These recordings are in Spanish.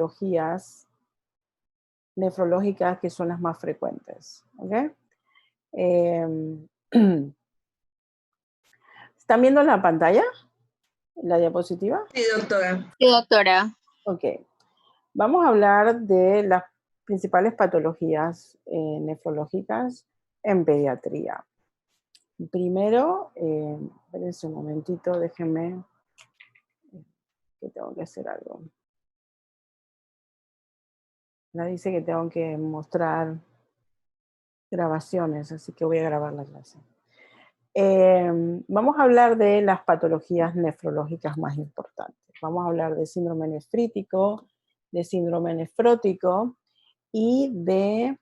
patologías nefrológicas que son las más frecuentes. ¿Ok? Em, ¿Están viendo la pantalla? ¿La diapositiva? Sí, doctora. Sí, doctora. Ok. Vamos a hablar de las principales patologías nefrológicas en pediatría. Primero, espérense un momentito, déjenme, que tengo que hacer algo. La dice que tengo que mostrar grabaciones, así que voy a grabar la clase. Vamos a hablar de las patologías nefrológicas más importantes. Vamos a hablar de síndrome nefrítico, de síndrome nefrótico y de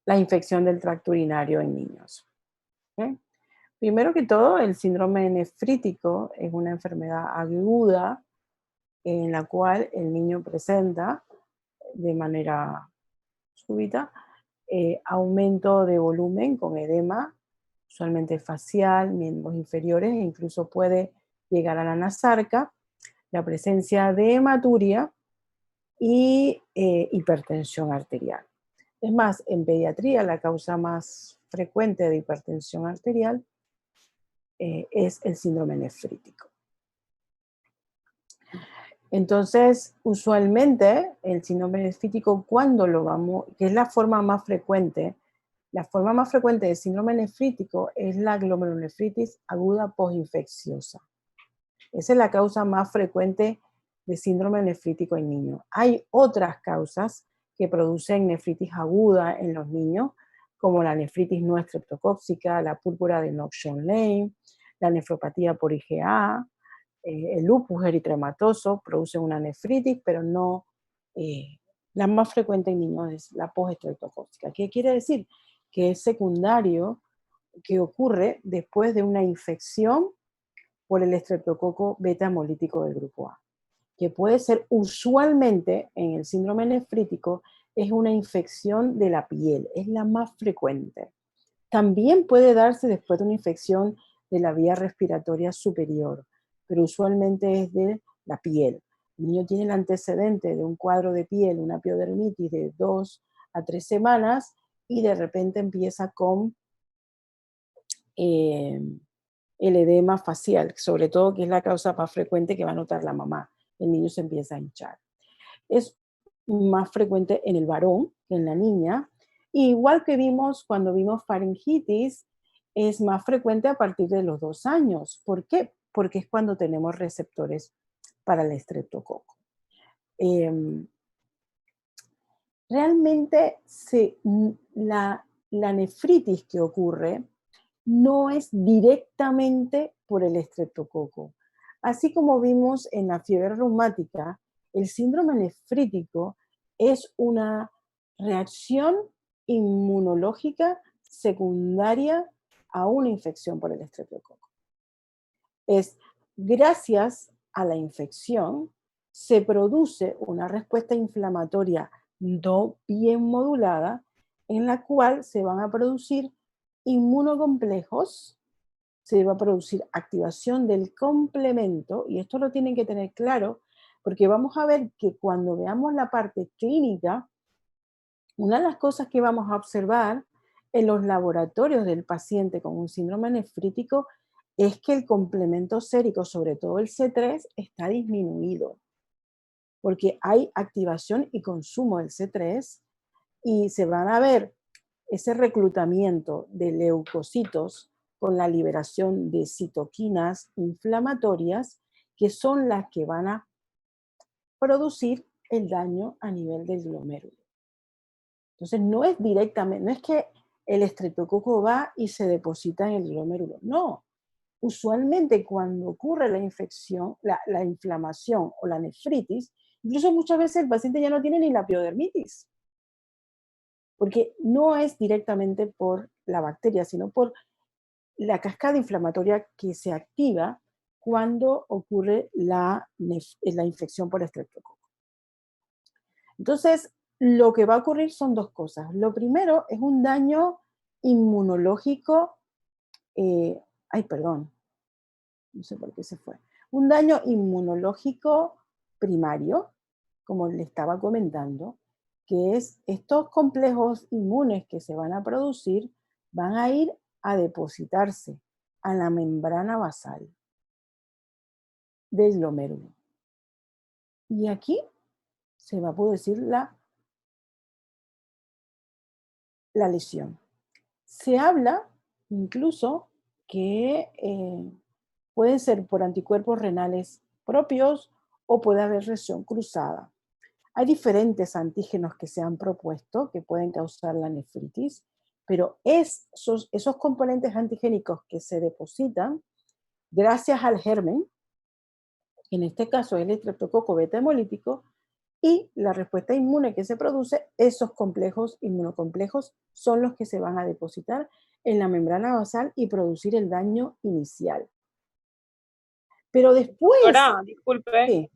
la infección del tracto urinario en niños. ¿Okay? Primero que todo, el síndrome nefrítico es una enfermedad aguda en la cual el niño presenta de manera súbita aumento de volumen con edema, usualmente facial, miembros inferiores, e incluso puede llegar a la nasarca, la presencia de hematuria y hipertensión arterial. Es más, en pediatría la causa más frecuente de hipertensión arterial es el síndrome nefrítico. Entonces, usualmente el síndrome nefrítico, cuando lo vamos, que es la forma más frecuente del síndrome nefrítico es la glomerulonefritis aguda postinfecciosa. Esa es la causa más frecuente de síndrome nefrítico en niños. Hay otras causas que producen nefritis aguda en los niños, como la nefritis no estreptocóxica, la púrpura de Knox-John-Lane, la nefropatía por IgA, el lupus eritematoso produce una nefritis, pero no, la más frecuente en niños es la postestreptocóxica. ¿Qué quiere decir? Que es secundario, que ocurre después de una infección por el estreptococo beta hemolítico del grupo A, que puede ser usualmente en el síndrome nefrítico, es una infección de la piel, es la más frecuente. También puede darse después de una infección de la vía respiratoria superior, pero usualmente es de la piel. El niño tiene el antecedente de un cuadro de piel, una piodermitis de 2 a 3 semanas, y de repente empieza con el edema facial, sobre todo, que es la causa más frecuente que va a notar la mamá. El niño se empieza a hinchar. Es más frecuente en el varón que en la niña. Igual que vimos cuando vimos faringitis, es más frecuente a partir de los 2 años. ¿Por qué? Porque es cuando tenemos receptores para el estreptococo. Realmente la nefritis que ocurre no es directamente por el estreptococo. Así como vimos en la fiebre reumática, el síndrome nefrítico es una reacción inmunológica secundaria a una infección por el estreptococo. Es gracias a la infección se produce una respuesta inflamatoria no bien modulada en la cual se van a producir inmunocomplejos, se va a producir activación del complemento, y esto lo tienen que tener claro, porque vamos a ver que cuando veamos la parte clínica, una de las cosas que vamos a observar en los laboratorios del paciente con un síndrome nefrítico es que el complemento sérico, sobre todo el C3, está disminuido, porque hay activación y consumo del C3, y se van a ver ese reclutamiento de leucocitos con la liberación de citoquinas inflamatorias, que son las que van a producir el daño a nivel del glomérulo. Entonces no es directamente, no es que el estreptococo va y se deposita en el glomérulo, no. Usualmente cuando ocurre la infección, la inflamación o la nefritis, incluso muchas veces el paciente ya no tiene ni la piodermitis, porque no es directamente por la bacteria, sino por la cascada inflamatoria que se activa cuando ocurre la infección por estreptococo. Entonces, lo que va a ocurrir son dos cosas. Lo primero es un daño inmunológico, no sé por qué se fue. Un daño inmunológico primario, como le estaba comentando, que es estos complejos inmunes que se van a producir, van a ir a depositarse a la membrana basal del glomérulo. Y aquí se va a producir la lesión. Se habla incluso que pueden ser por anticuerpos renales propios o puede haber reacción cruzada. Hay diferentes antígenos que se han propuesto que pueden causar la nefritis, pero esos componentes antigénicos que se depositan gracias al germen, en este caso el estreptococo beta hemolítico, y la respuesta inmune que se produce, esos complejos inmunocomplejos son los que se van a depositar en la membrana basal y producir el daño inicial. Pero después, Ahora, disculpe, sí,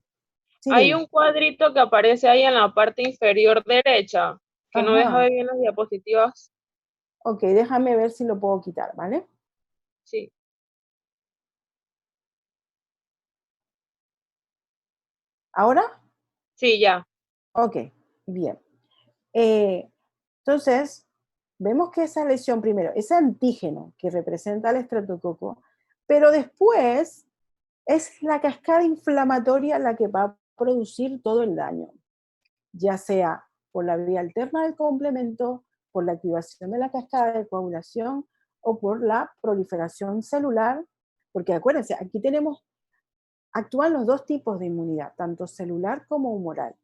sí, hay dime. un cuadrito que aparece ahí en la parte inferior derecha, que no deja Ajá, ver bien las diapositivas. ok, déjame ver si lo puedo quitar, ¿vale? Sí, ¿Ahora? sí, ya. Ok, bien. Eh, entonces, vemos que esa lesión primero, ese antígeno que representa el estreptococo, pero después es la cascada inflamatoria la que va a producir todo el daño, ya sea por la vía alterna del complemento, por la activación de la cascada de coagulación o por la proliferación celular, porque acuérdense, aquí actúan los dos tipos de inmunidad, tanto celular como humoral.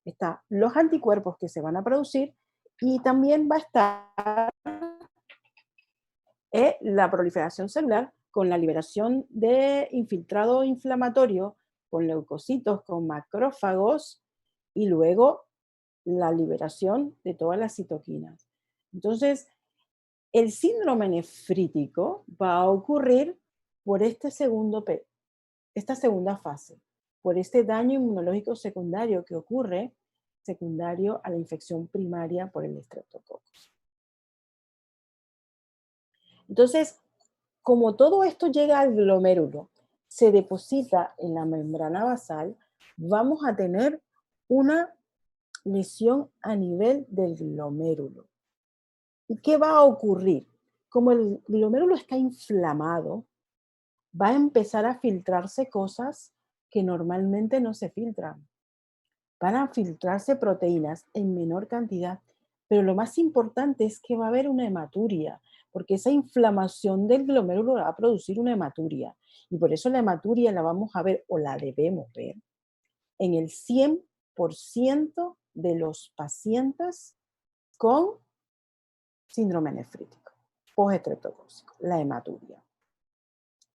Están los anticuerpos que se van a producir y también va a estar la proliferación celular con la liberación de infiltrado inflamatorio, con leucocitos, con macrófagos y luego la liberación de todas las citoquinas. Entonces, el síndrome nefrítico va a ocurrir por esta segunda fase, por este daño inmunológico secundario que ocurre secundario a la infección primaria por el estreptococo. Entonces, como todo esto llega al glomérulo, se deposita en la membrana basal, vamos a tener una lesión a nivel del glomérulo. ¿Y qué va a ocurrir? Como el glomérulo está inflamado, va a empezar a filtrarse cosas que normalmente no se filtran. Van a filtrarse proteínas en menor cantidad, pero lo más importante es que va a haber una hematuria, porque esa inflamación del glomérulo va a producir una hematuria. Y por eso la hematuria la vamos a ver o la debemos ver en el 100% de los pacientes con síndrome nefrítico, postestreptocócico, la hematuria.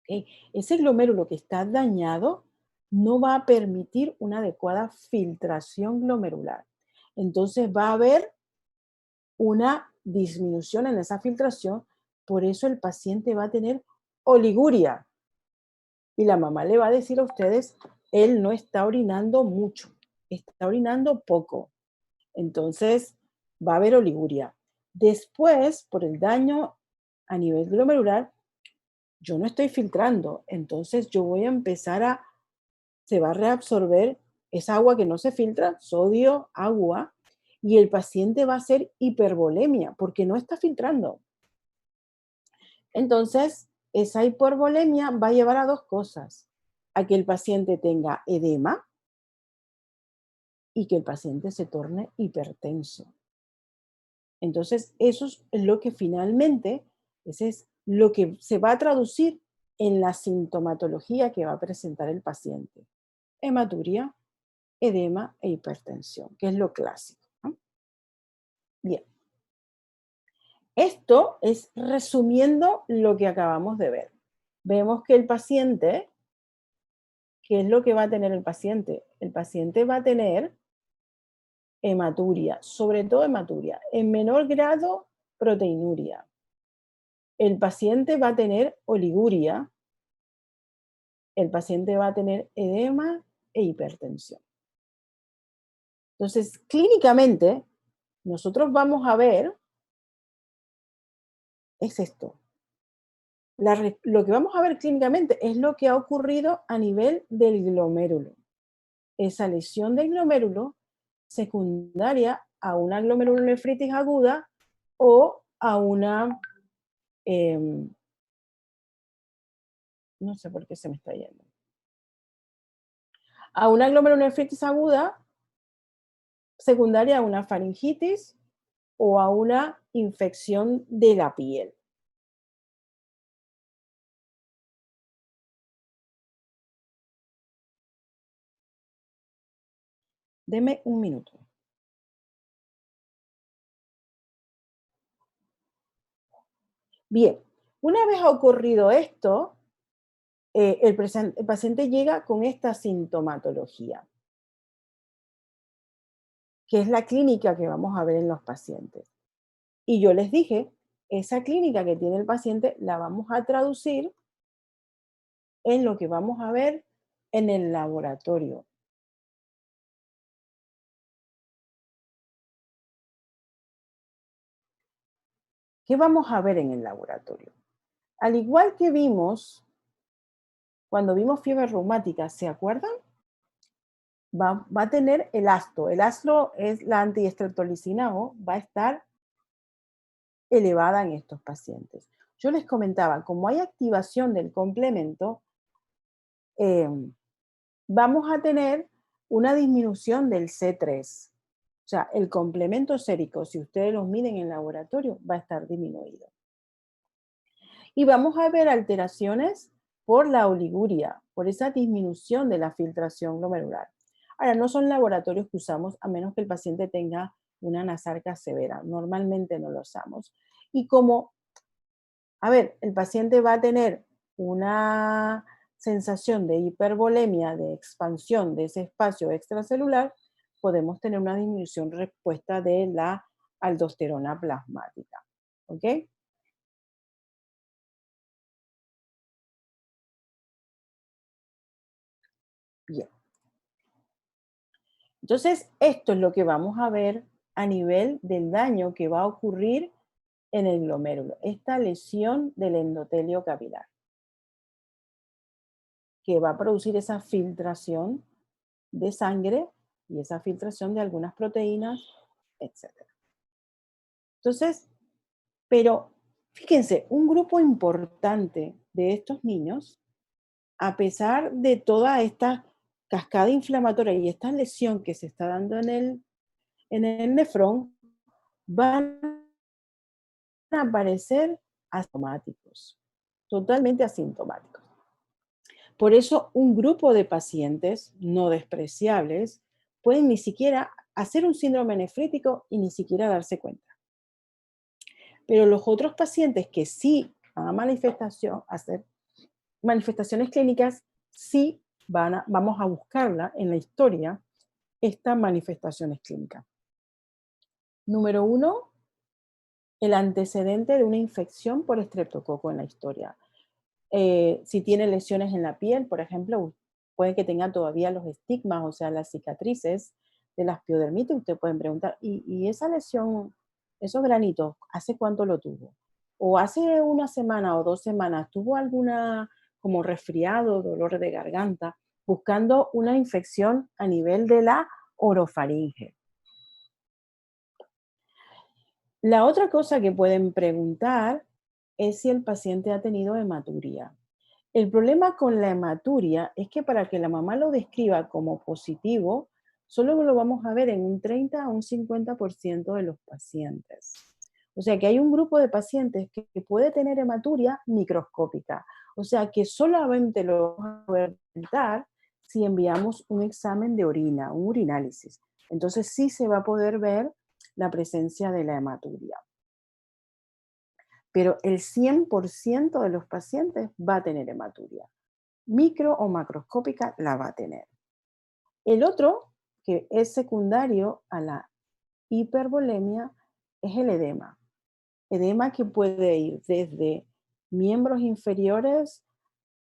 ¿Okay? Ese glomérulo que está dañado no va a permitir una adecuada filtración glomerular. Entonces va a haber una disminución en esa filtración, por eso el paciente va a tener oliguria. Y la mamá le va a decir a ustedes, él no está orinando mucho, está orinando poco. Entonces va a haber oliguria. Después, por el daño a nivel glomerular, yo no estoy filtrando, entonces yo voy a se va a reabsorber esa agua que no se filtra, sodio, agua, y el paciente va a hacer hipervolemia porque no está filtrando. Entonces, esa hipervolemia va a llevar a dos cosas, a que el paciente tenga edema y que el paciente se torne hipertenso. Entonces, eso es lo que finalmente, ese es lo que se va a traducir en la sintomatología que va a presentar el paciente. Hematuria, edema e hipertensión, que es lo clásico, ¿no? Bien, esto es resumiendo lo que acabamos de ver. Vemos que el paciente, ¿qué es lo que va a tener el paciente? El paciente va a tener hematuria, sobre todo hematuria, en menor grado proteinuria. El paciente va a tener oliguria, el paciente va a tener edema e hipertensión. Entonces, clínicamente, nosotros vamos a ver, es esto, lo que vamos a ver clínicamente es lo que ha ocurrido a nivel del glomérulo. Esa lesión del glomérulo secundaria a una glomerulonefritis aguda o a una, no sé por qué se me está yendo, a una glomerulonefritis aguda secundaria a una faringitis o a una infección de la piel. Deme un minuto. Bien, una vez ha ocurrido esto, el paciente llega con esta sintomatología, que es la clínica que vamos a ver en los pacientes. Y yo les dije, esa clínica que tiene el paciente la vamos a traducir en lo que vamos a ver en el laboratorio. ¿Qué vamos a ver en el laboratorio? Al igual que vimos cuando vimos fiebre reumática, ¿se acuerdan? Va a tener el astro. El astro es la antiestreptolicina O, va a estar elevada en estos pacientes. Yo les comentaba, como hay activación del complemento, vamos a tener una disminución del C3. O sea, el complemento sérico, si ustedes los miden en laboratorio, va a estar disminuido. Y vamos a ver alteraciones por la oliguria, por esa disminución de la filtración glomerular. Ahora, no son laboratorios que usamos a menos que el paciente tenga una nasarca severa. Normalmente no lo usamos. Y como, a ver, el paciente va a tener una sensación de hipervolemia, de expansión de ese espacio extracelular, podemos tener una disminución respuesta de la aldosterona plasmática. ¿Ok? Bien. Entonces, esto es lo que vamos a ver a nivel del daño que va a ocurrir en el glomérulo, esta lesión del endotelio capilar, que va a producir esa filtración de sangre y esa filtración de algunas proteínas, etc. Entonces, pero fíjense, un grupo importante de estos niños, a pesar de toda esta cascada inflamatoria y esta lesión que se está dando en el nefrón, van a aparecer asintomáticos, totalmente asintomáticos. Por eso un grupo de pacientes no despreciables pueden ni siquiera hacer un síndrome nefrítico y ni siquiera darse cuenta. Pero los otros pacientes que sí van a hacer manifestaciones clínicas, sí vamos a buscarla en la historia, estas manifestaciones clínicas. Número 1, el antecedente de una infección por estreptococo en la historia. Si tiene lesiones en la piel, por ejemplo, puede que tenga todavía los estigmas, o sea, las cicatrices de la piodermitis. Ustedes pueden preguntar, ¿y esa lesión, esos granitos, hace cuánto lo tuvo? O hace una semana o 2 semanas, ¿tuvo alguna como resfriado, dolor de garganta? Buscando una infección a nivel de la orofaringe. La otra cosa que pueden preguntar es si el paciente ha tenido hematuria. El problema con la hematuria es que para que la mamá lo describa como positivo, solo lo vamos a ver en un 30 a un 50% de los pacientes. O sea que hay un grupo de pacientes que puede tener hematuria microscópica. O sea que solamente lo vamos a poder detectar si enviamos un examen de orina, un urinálisis. Entonces sí se va a poder ver la presencia de la hematuria. Pero el 100% de los pacientes va a tener hematuria. Micro o macroscópica la va a tener. El otro, que es secundario a la hipervolemia, es el edema. Edema que puede ir desde miembros inferiores,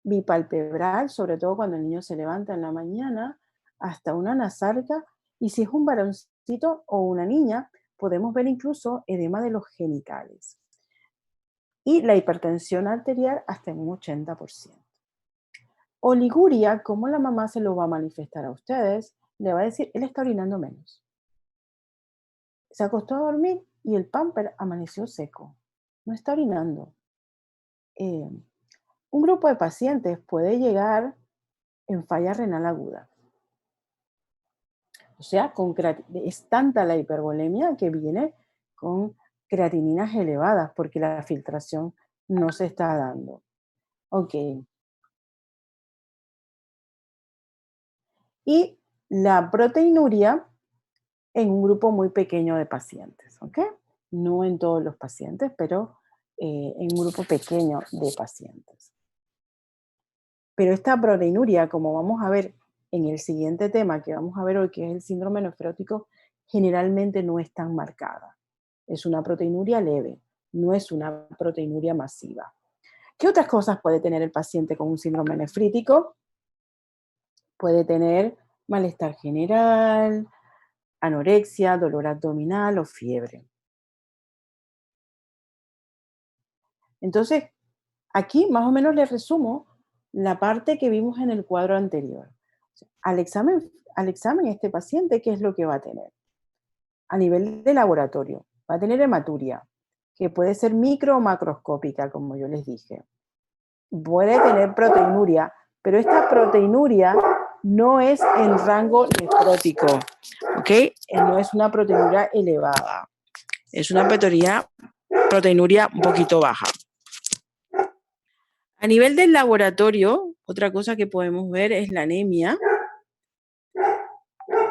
bipalpebral, sobre todo cuando el niño se levanta en la mañana, hasta una nasarca, y si es un varoncito o una niña, podemos ver incluso edema de los genitales. y la hipertensión arterial hasta en un 80%. Oliguria, ¿cómo la mamá se lo va a manifestar a ustedes? Le va a decir, él está orinando menos. Se acostó a dormir y el pamper amaneció seco. No está orinando. Un grupo de pacientes puede llegar en falla renal aguda. O sea, es tanta la hipervolemia que viene con creatininas elevadas porque la filtración no se está dando. Ok. Y la proteinuria en un grupo muy pequeño de pacientes, ¿ok? No en todos los pacientes, pero en un grupo pequeño de pacientes. Pero esta proteinuria, como vamos a ver en el siguiente tema que vamos a ver hoy, que es el síndrome nefrótico, generalmente no es tan marcada. Es una proteinuria leve, no es una proteinuria masiva. ¿Qué otras cosas puede tener el paciente con un síndrome nefrítico? Puede tener malestar general, anorexia, dolor abdominal o fiebre. Entonces, aquí más o menos les resumo la parte que vimos en el cuadro anterior. Al examen este paciente, ¿qué es lo que va a tener? A nivel de laboratorio, va a tener hematuria, que puede ser micro o macroscópica, como yo les dije. Puede tener proteinuria, pero esta proteinuria no es en rango nefrótico, ¿ok? No es una proteinuria elevada, es una proteinuria un poquito baja. A nivel del laboratorio, otra cosa que podemos ver es la anemia,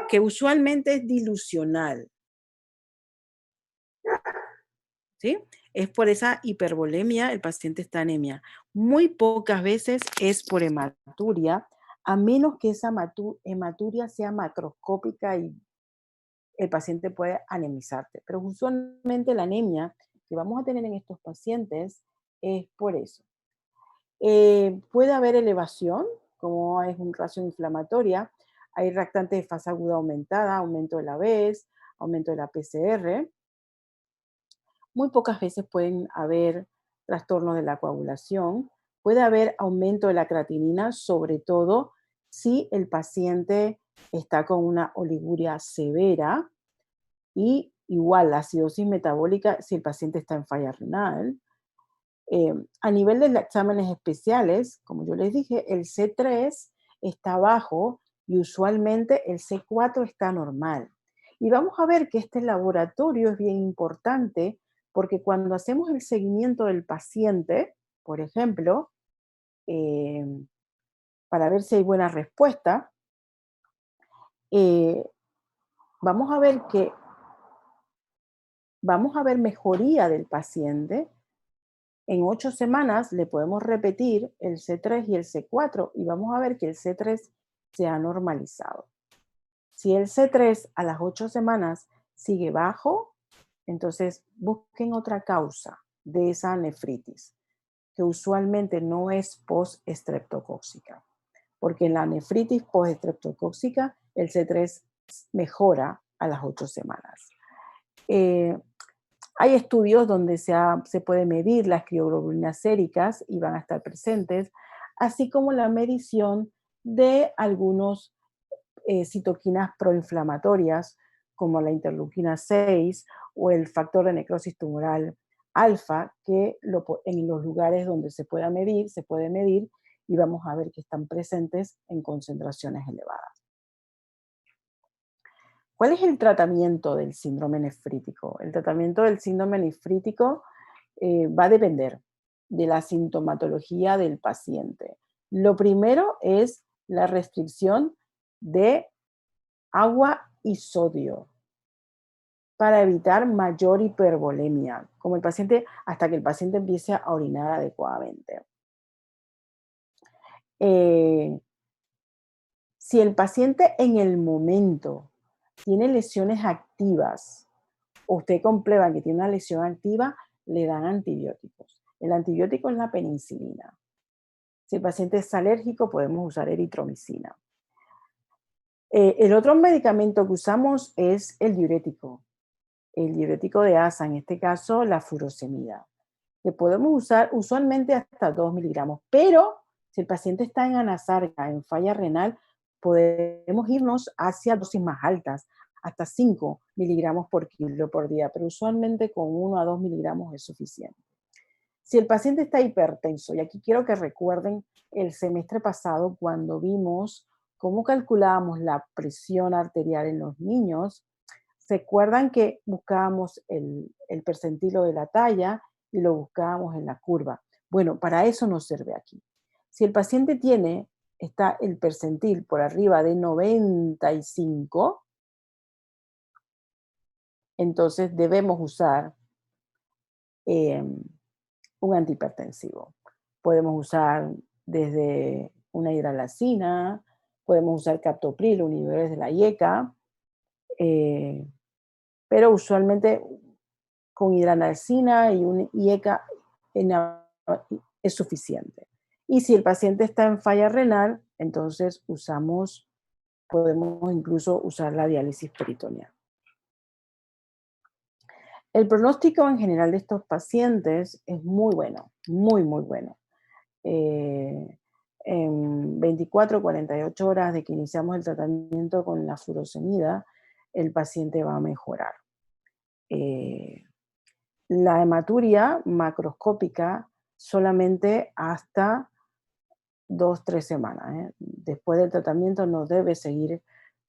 que usualmente es dilucional, ¿sí? Es por esa hipervolemia, el paciente está anemia. Muy pocas veces es por hematuria, a menos que esa hematuria sea macroscópica y el paciente puede anemizarte. Pero usualmente la anemia que vamos a tener en estos pacientes es por eso. Puede haber elevación, como es una reacción inflamatoria. Hay reactantes de fase aguda aumentada, aumento de la BES, aumento de la PCR. Muy pocas veces pueden haber trastornos de la coagulación. Puede haber aumento de la creatinina, sobre todo si el paciente está con una oliguria severa, y igual la acidosis metabólica si el paciente está en falla renal. A nivel de exámenes especiales, como yo les dije, el C3 está bajo y usualmente el C4 está normal. Y vamos a ver que este laboratorio es bien importante porque cuando hacemos el seguimiento del paciente, por ejemplo, para ver si hay buena respuesta, vamos a ver mejoría del paciente. En 8 semanas le podemos repetir el C3 y el C4 y vamos a ver que el C3 se ha normalizado. Si el C3 a las 8 semanas sigue bajo, entonces busquen otra causa de esa nefritis, que usualmente no es post-estreptocóxica, porque en la nefritis post-estreptocóxica el C3 mejora a las 8 semanas. Hay estudios donde se puede medir las crioglobulinas séricas y van a estar presentes, así como la medición de algunos citoquinas proinflamatorias, como la interleuquina 6 o el factor de necrosis tumoral alfa, que en los lugares donde se puede medir y vamos a ver que están presentes en concentraciones elevadas. ¿Cuál es el tratamiento del síndrome nefrítico? El tratamiento del síndrome nefrítico va a depender de la sintomatología del paciente. Lo primero es la restricción de agua y sodio para evitar mayor hipervolemia, hasta que el paciente empiece a orinar adecuadamente. Si el paciente en el momento tiene lesiones activas, o usted comprueba que tiene una lesión activa, le dan antibióticos. El antibiótico es la penicilina. Si el paciente es alérgico, podemos usar eritromicina. El otro medicamento que usamos es el diurético de ASA, en este caso la furosemida. que podemos usar usualmente hasta 2 miligramos, pero si el paciente está en anasarca, en falla renal, podemos irnos hacia dosis más altas, hasta 5 miligramos por kilo por día, pero usualmente con 1 a 2 miligramos es suficiente. Si el paciente está hipertenso, y aquí quiero que recuerden el semestre pasado cuando vimos cómo calculábamos la presión arterial en los niños, ¿se acuerdan que buscábamos el percentilo de la talla y lo buscábamos en la curva? Bueno, para eso nos sirve aquí. Si el paciente está el percentil por arriba de 95, entonces debemos usar un antihipertensivo. Podemos usar desde una hidralazina, podemos usar captopril, un inhibidor de la IECA, pero usualmente con hidralazina y un IECA es suficiente. Y si el paciente está en falla renal, entonces podemos incluso usar la diálisis peritoneal. El pronóstico en general de estos pacientes es muy bueno, muy, muy bueno. En 24 48 horas de que iniciamos el tratamiento con la furosemida, el paciente va a mejorar. La hematuria macroscópica solamente hasta 2-3 semanas. Después del tratamiento no debe seguir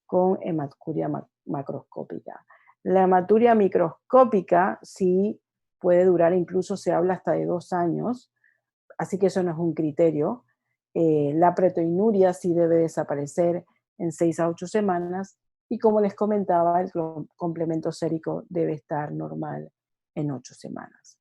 con hematuria macroscópica. La hematuria microscópica sí puede durar, incluso se habla hasta de 2 años, así que eso no es un criterio. La proteinuria sí debe desaparecer en 6 a 8 semanas y como les comentaba, el complemento sérico debe estar normal en 8 semanas.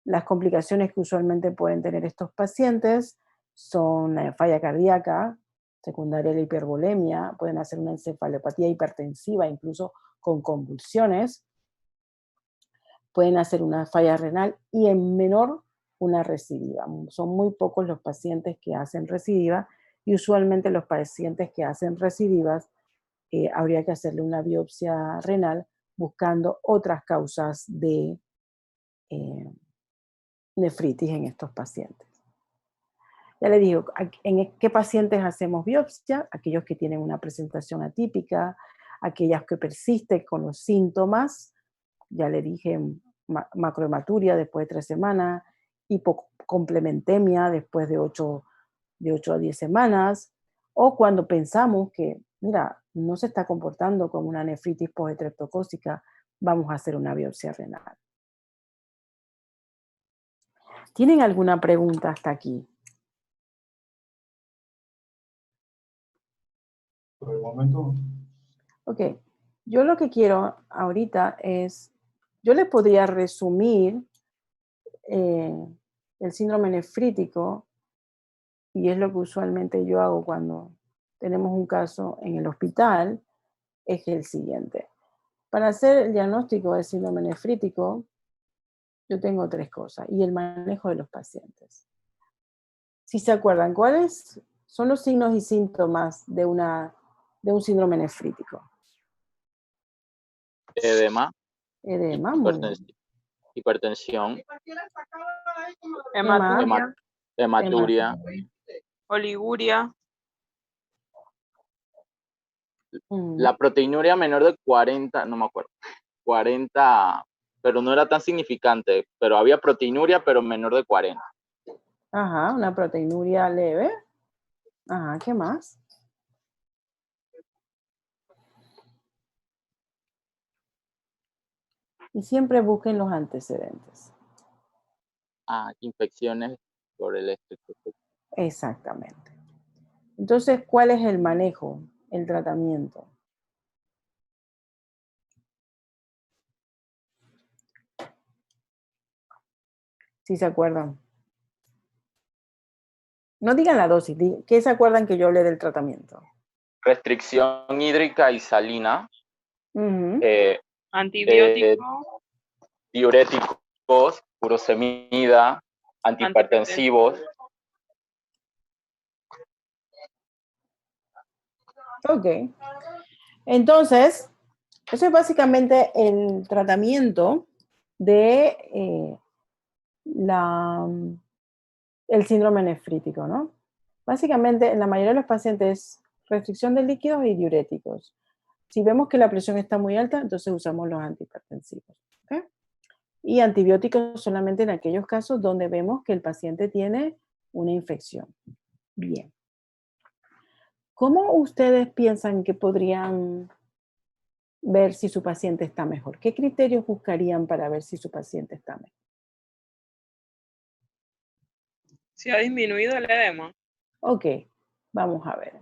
Las complicaciones que usualmente pueden tener estos pacientes son la falla cardíaca, secundaria a la hipervolemia, pueden hacer una encefalopatía hipertensiva, incluso con convulsiones, pueden hacer una falla renal y en menor una recidiva. Son muy pocos los pacientes que hacen recidiva y usualmente los pacientes que hacen recidivas habría que hacerle una biopsia renal buscando otras causas de nefritis en estos pacientes. Ya le digo, ¿en qué pacientes hacemos biopsia? Aquellos que tienen una presentación atípica, aquellas que persisten con los síntomas, ya le dije, macrohematuria después de 3 semanas, hipocomplementemia después de 8 a 10 semanas, o cuando pensamos que, mira, no se está comportando como una nefritis postestreptocócica, vamos a hacer una biopsia renal. ¿Tienen alguna pregunta hasta aquí? Por el momento. Ok, yo lo que quiero ahorita es, yo les podría resumir el síndrome nefrítico, y es lo que usualmente yo hago cuando tenemos un caso en el hospital, es el siguiente. Para hacer el diagnóstico del síndrome nefrítico, yo tengo 3 cosas, y el manejo de los pacientes. Si se acuerdan, ¿cuáles son los signos y síntomas de un síndrome nefrítico? Edema, Edema, hipertensión, Hematuria, hematuria, oliguria, la proteinuria menor de 40, no me acuerdo, 40, pero no era tan significante, pero había proteinuria, pero menor de 40. Ajá, una proteinuria leve. Ajá, ¿qué más? Y siempre busquen los antecedentes. Infecciones por el estreptococo. Exactamente. Entonces, ¿cuál es el manejo, el tratamiento? Si se acuerdan. No digan la dosis, ¿qué se acuerdan que yo hablé del tratamiento? Restricción hídrica y salina. antibiótico, Diuréticos, furosemida, antihipertensivos. Ok. Entonces, eso es básicamente el tratamiento de el síndrome nefrítico, ¿no? Básicamente, en la mayoría de los pacientes, restricción de líquidos y diuréticos. Si vemos que la presión está muy alta, entonces usamos los antihipertensivos. ¿Okay? Y antibióticos solamente en aquellos casos donde vemos que el paciente tiene una infección. Bien. ¿Cómo ustedes piensan que podrían ver si su paciente está mejor? ¿Qué criterios buscarían para ver si su paciente está mejor? Si ha disminuido el edema. Ok, vamos a ver.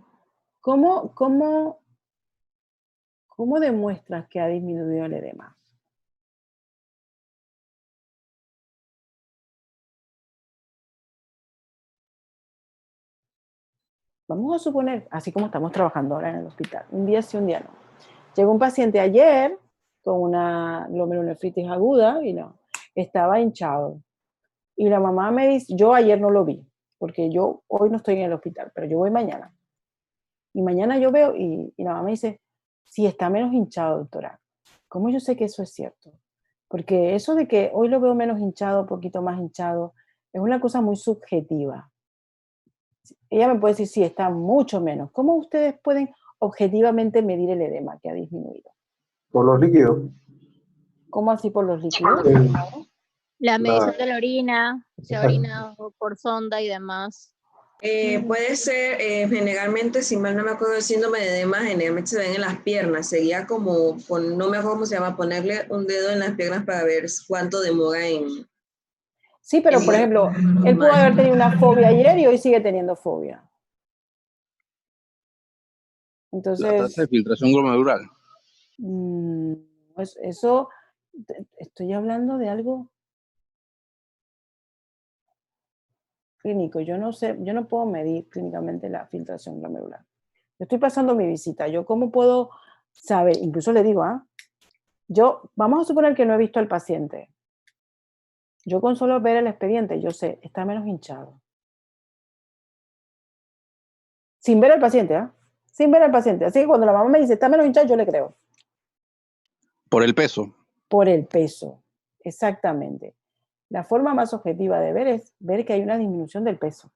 ¿Cómo demuestras que ha disminuido el edema? Vamos a suponer, así como estamos trabajando ahora en el hospital, un día sí, un día no. Llegó un paciente ayer con una glomerulonefritis aguda y no, estaba hinchado. Y la mamá me dice, yo ayer no lo vi, porque yo hoy no estoy en el hospital, pero yo voy mañana. Y mañana yo veo y la mamá me dice, sí, está menos hinchado, doctora. ¿Cómo yo sé que eso es cierto? Porque eso de que hoy lo veo menos hinchado, poquito más hinchado, es una cosa muy subjetiva. Ella me puede decir, sí, está mucho menos. ¿Cómo ustedes pueden objetivamente medir el edema que ha disminuido? Por los líquidos. ¿Cómo así por los líquidos? La medición de la orina, se ha orinado por sonda y demás. Puede ser, generalmente, si mal no me acuerdo, el síndrome de edema generalmente se ven en las piernas. Sería como, no me acuerdo cómo se llama, ponerle un dedo en las piernas para ver cuánto demora en... Sí, pero por ejemplo, él pudo haber tenido una fobia ayer y hoy sigue teniendo fobia. Entonces, la tasa de filtración glomerular. Eso, estoy hablando de algo clínico. Yo no sé, yo no puedo medir clínicamente la filtración glomerular. Yo estoy pasando mi visita. ¿Yo cómo puedo saber? Incluso le digo, vamos a suponer que no he visto al paciente. Yo con solo ver el expediente, yo sé, está menos hinchado. Sin ver al paciente, Sin ver al paciente. Así que cuando la mamá me dice, está menos hinchado, yo le creo. Por el peso. Por el peso, exactamente. La forma más objetiva de ver es ver que hay una disminución del peso.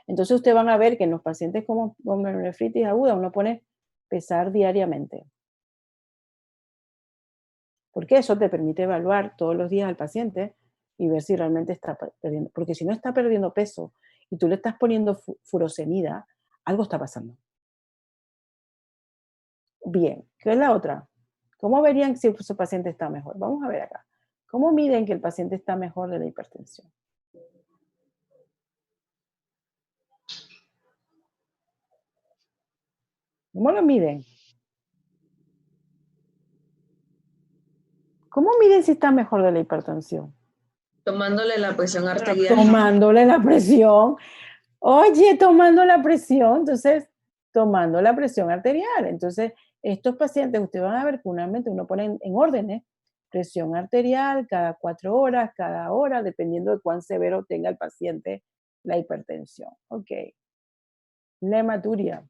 Entonces ustedes van a ver que en los pacientes con glomerulonefritis aguda uno pone pesar diariamente. Porque eso te permite evaluar todos los días al paciente y ver si realmente está perdiendo. Porque si no está perdiendo peso y tú le estás poniendo furosemida, algo está pasando. Bien, ¿qué es la otra? ¿Cómo verían si su paciente está mejor? Vamos a ver acá. ¿Cómo miden que el paciente está mejor de la hipertensión? ¿Cómo lo miden? ¿Cómo miden si está mejor de la hipertensión? Tomándole la presión arterial. Tomándole la presión. Oye, tomando la presión, entonces, tomando la presión arterial. Entonces, estos pacientes, ustedes van a ver que uno pone en órdenes, presión arterial cada 4 horas, cada hora, dependiendo de cuán severo tenga el paciente la hipertensión. Ok. La hematuria.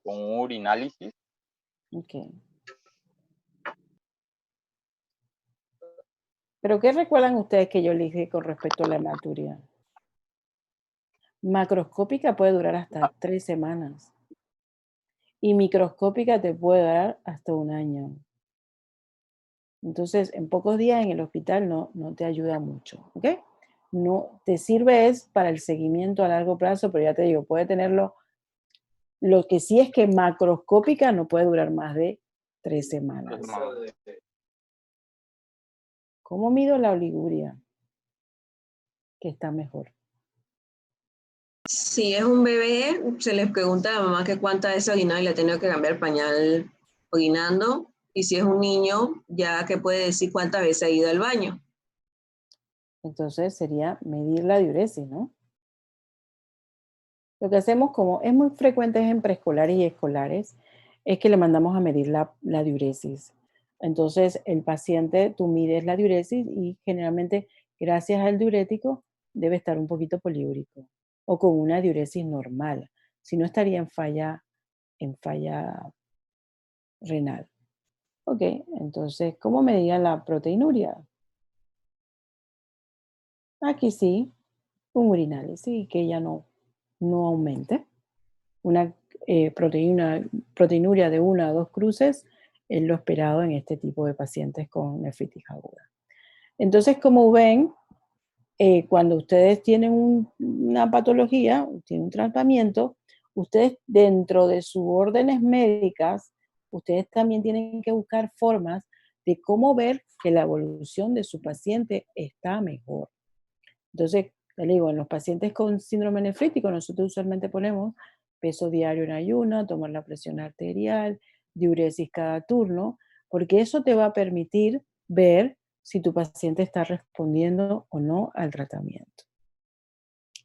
Con un urinálisis. Ok. ¿Pero qué recuerdan ustedes que yo les dije con respecto a la hematuria? Macroscópica puede durar hasta 3 semanas. Y microscópica te puede dar hasta 1 año. Entonces, en pocos días en el hospital no te ayuda mucho, ¿ok? No te sirve es para el seguimiento a largo plazo, pero ya te digo, puede tenerlo. Lo que sí es que macroscópica no puede durar más de 3 semanas. ¿Cómo mido la oliguria? Que está mejor. Si es un bebé, se les pregunta a la mamá que cuántas veces orinado y le ha tenido que cambiar el pañal orinando. Y si es un niño, ya que puede decir cuántas veces ha ido al baño. Entonces sería medir la diuresis, ¿no? Lo que hacemos, como es muy frecuente en preescolares y escolares, es que le mandamos a medir la diuresis. Entonces, el paciente, tú mides la diuresis y generalmente, gracias al diurético, debe estar un poquito poliúrico o con una diuresis normal. Si no, estaría en falla en falla renal. Ok, entonces, ¿cómo medían la proteinuria? Aquí sí, un urinálisis, que ya no aumente. Una proteinuria de 1 a 2 cruces es lo esperado en este tipo de pacientes con nefritis aguda. Entonces, como ven, cuando ustedes tienen una patología, tienen un tratamiento, ustedes dentro de sus órdenes médicas, ustedes también tienen que buscar formas de cómo ver que la evolución de su paciente está mejor. Entonces, le digo, en los pacientes con síndrome nefrítico, nosotros usualmente ponemos peso diario en ayuno, tomar la presión arterial, diuresis cada turno, porque eso te va a permitir ver si tu paciente está respondiendo o no al tratamiento.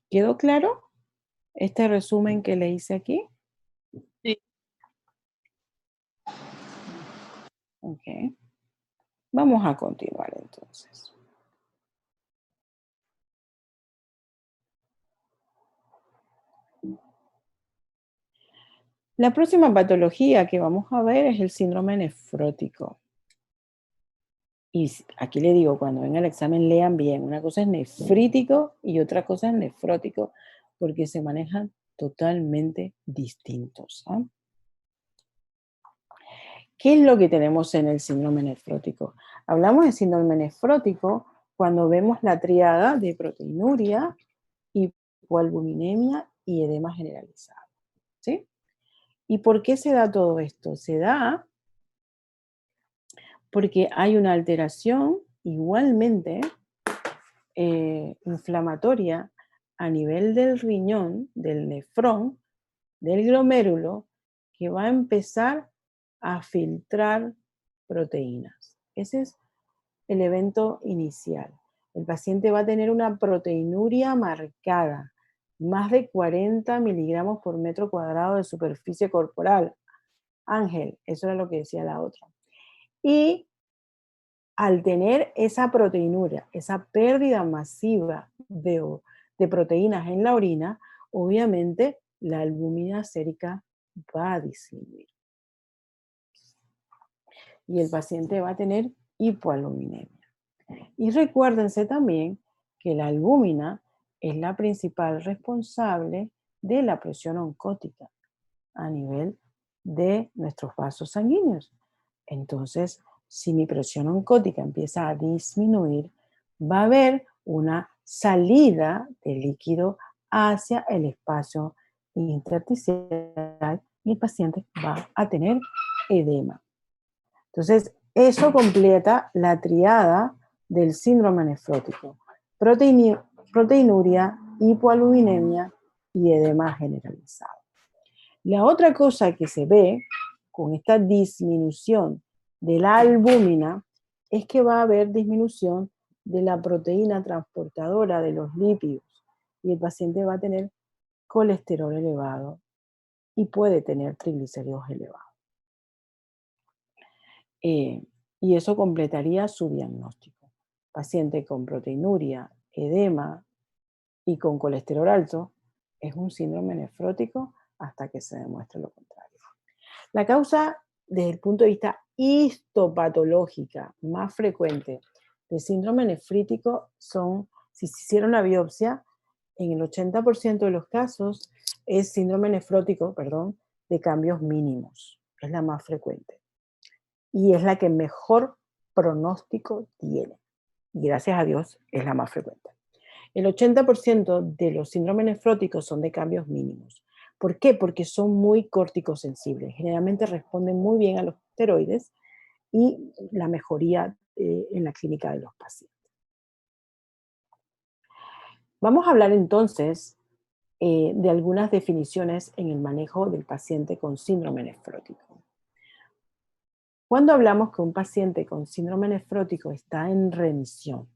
¿Quedó claro este resumen que le hice aquí? Sí. Ok. Vamos a continuar entonces. La próxima patología que vamos a ver es el síndrome nefrótico. Y aquí le digo, cuando ven el examen, lean bien. Una cosa es nefrítico y otra cosa es nefrótico, porque se manejan totalmente distintos. ¿Ah? ¿Qué es lo que tenemos en el síndrome nefrótico? Hablamos de síndrome nefrótico cuando vemos la tríada de proteinuria, hipoalbuminemia y edema generalizado. ¿Sí? ¿Y por qué se da todo esto? Se da porque hay una alteración igualmente inflamatoria a nivel del riñón, del nefrón, del glomérulo, que va a empezar a filtrar proteínas. Ese es el evento inicial. El paciente va a tener una proteinuria marcada, más de 40 miligramos por metro cuadrado de superficie corporal. Ángel, eso era lo que decía la otra. Y al tener esa proteinuria, esa pérdida masiva de proteínas en la orina, obviamente la albúmina sérica va a disminuir. Y el paciente va a tener hipoalbuminemia. Y recuérdense también que la albúmina es la principal responsable de la presión oncótica a nivel de nuestros vasos sanguíneos. Entonces, si mi presión oncótica empieza a disminuir, va a haber una salida de líquido hacia el espacio intersticial y el paciente va a tener edema. Entonces, eso completa la triada del síndrome nefrótico: proteinuria, hipoalbuminemia y edema generalizado. La otra cosa que se ve con esta disminución de la albúmina es que va a haber disminución de la proteína transportadora de los lípidos y el paciente va a tener colesterol elevado y puede tener triglicéridos elevados. Y eso completaría su diagnóstico. Paciente con proteinuria, edema y con colesterol alto es un síndrome nefrótico hasta que se demuestre lo contrario. La causa, desde el punto de vista histopatológica más frecuente del síndrome nefrítico son, si se hiciera una biopsia, en el 80% de los casos es síndrome nefrótico, de cambios mínimos. Es la más frecuente. Y es la que mejor pronóstico tiene. Y gracias a Dios es la más frecuente. El 80% de los síndromes nefróticos son de cambios mínimos. ¿Por qué? Porque son muy corticosensibles. Generalmente responden muy bien a los esteroides y la mejoría en la clínica de los pacientes. Vamos a hablar entonces de algunas definiciones en el manejo del paciente con síndrome nefrótico. Cuando hablamos que un paciente con síndrome nefrótico está en remisión,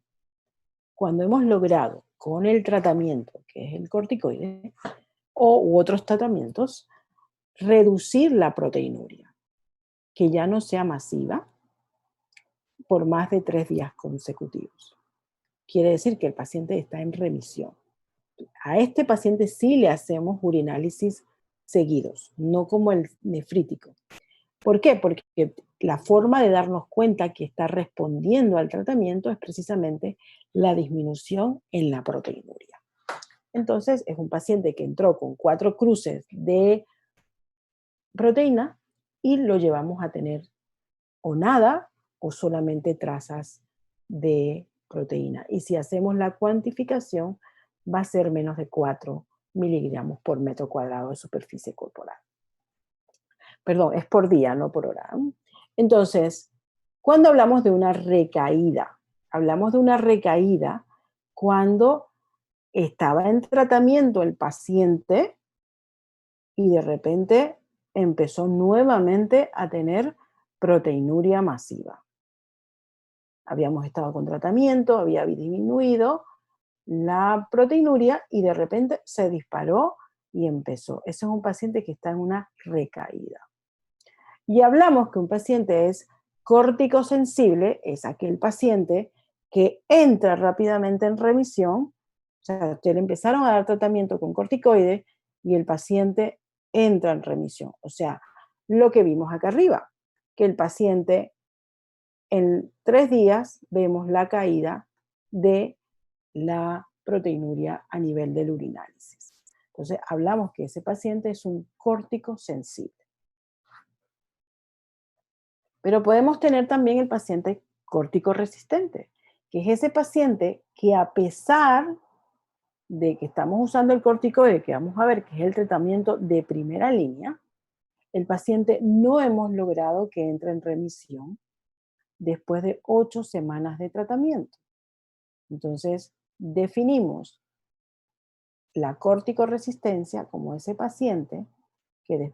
cuando hemos logrado con el tratamiento, que es el corticoide, u otros tratamientos, reducir la proteinuria, que ya no sea masiva por más de 3 días consecutivos. Quiere decir que el paciente está en remisión. A este paciente sí le hacemos urinálisis seguidos, no como el nefrítico. ¿Por qué? Porque la forma de darnos cuenta que está respondiendo al tratamiento es precisamente la disminución en la proteinuria. Entonces, es un paciente que entró con 4 cruces de proteína y lo llevamos a tener o nada o solamente trazas de proteína. Y si hacemos la cuantificación, va a ser menos de 4 miligramos por metro cuadrado de superficie corporal. Perdón, es por día, no por hora. Entonces, cuando hablamos de una recaída, hablamos de una recaída cuando estaba en tratamiento el paciente y de repente empezó nuevamente a tener proteinuria masiva. Habíamos estado con tratamiento, había disminuido la proteinuria y de repente se disparó y empezó. Ese es un paciente que está en una recaída. Y hablamos que un paciente es corticosensible, es aquel paciente que entra rápidamente en remisión. O sea, le empezaron a dar tratamiento con corticoides y el paciente entra en remisión. O sea, lo que vimos acá arriba, que el paciente en 3 días vemos la caída de la proteinuria a nivel del urinálisis. Entonces, hablamos que ese paciente es un corticosensible. Pero podemos tener también el paciente corticoresistente, que es ese paciente que a pesar de que estamos usando el corticoide, que vamos a ver que es el tratamiento de primera línea, el paciente no hemos logrado que entre en remisión después de 8 semanas de tratamiento. Entonces, definimos la corticoresistencia como ese paciente que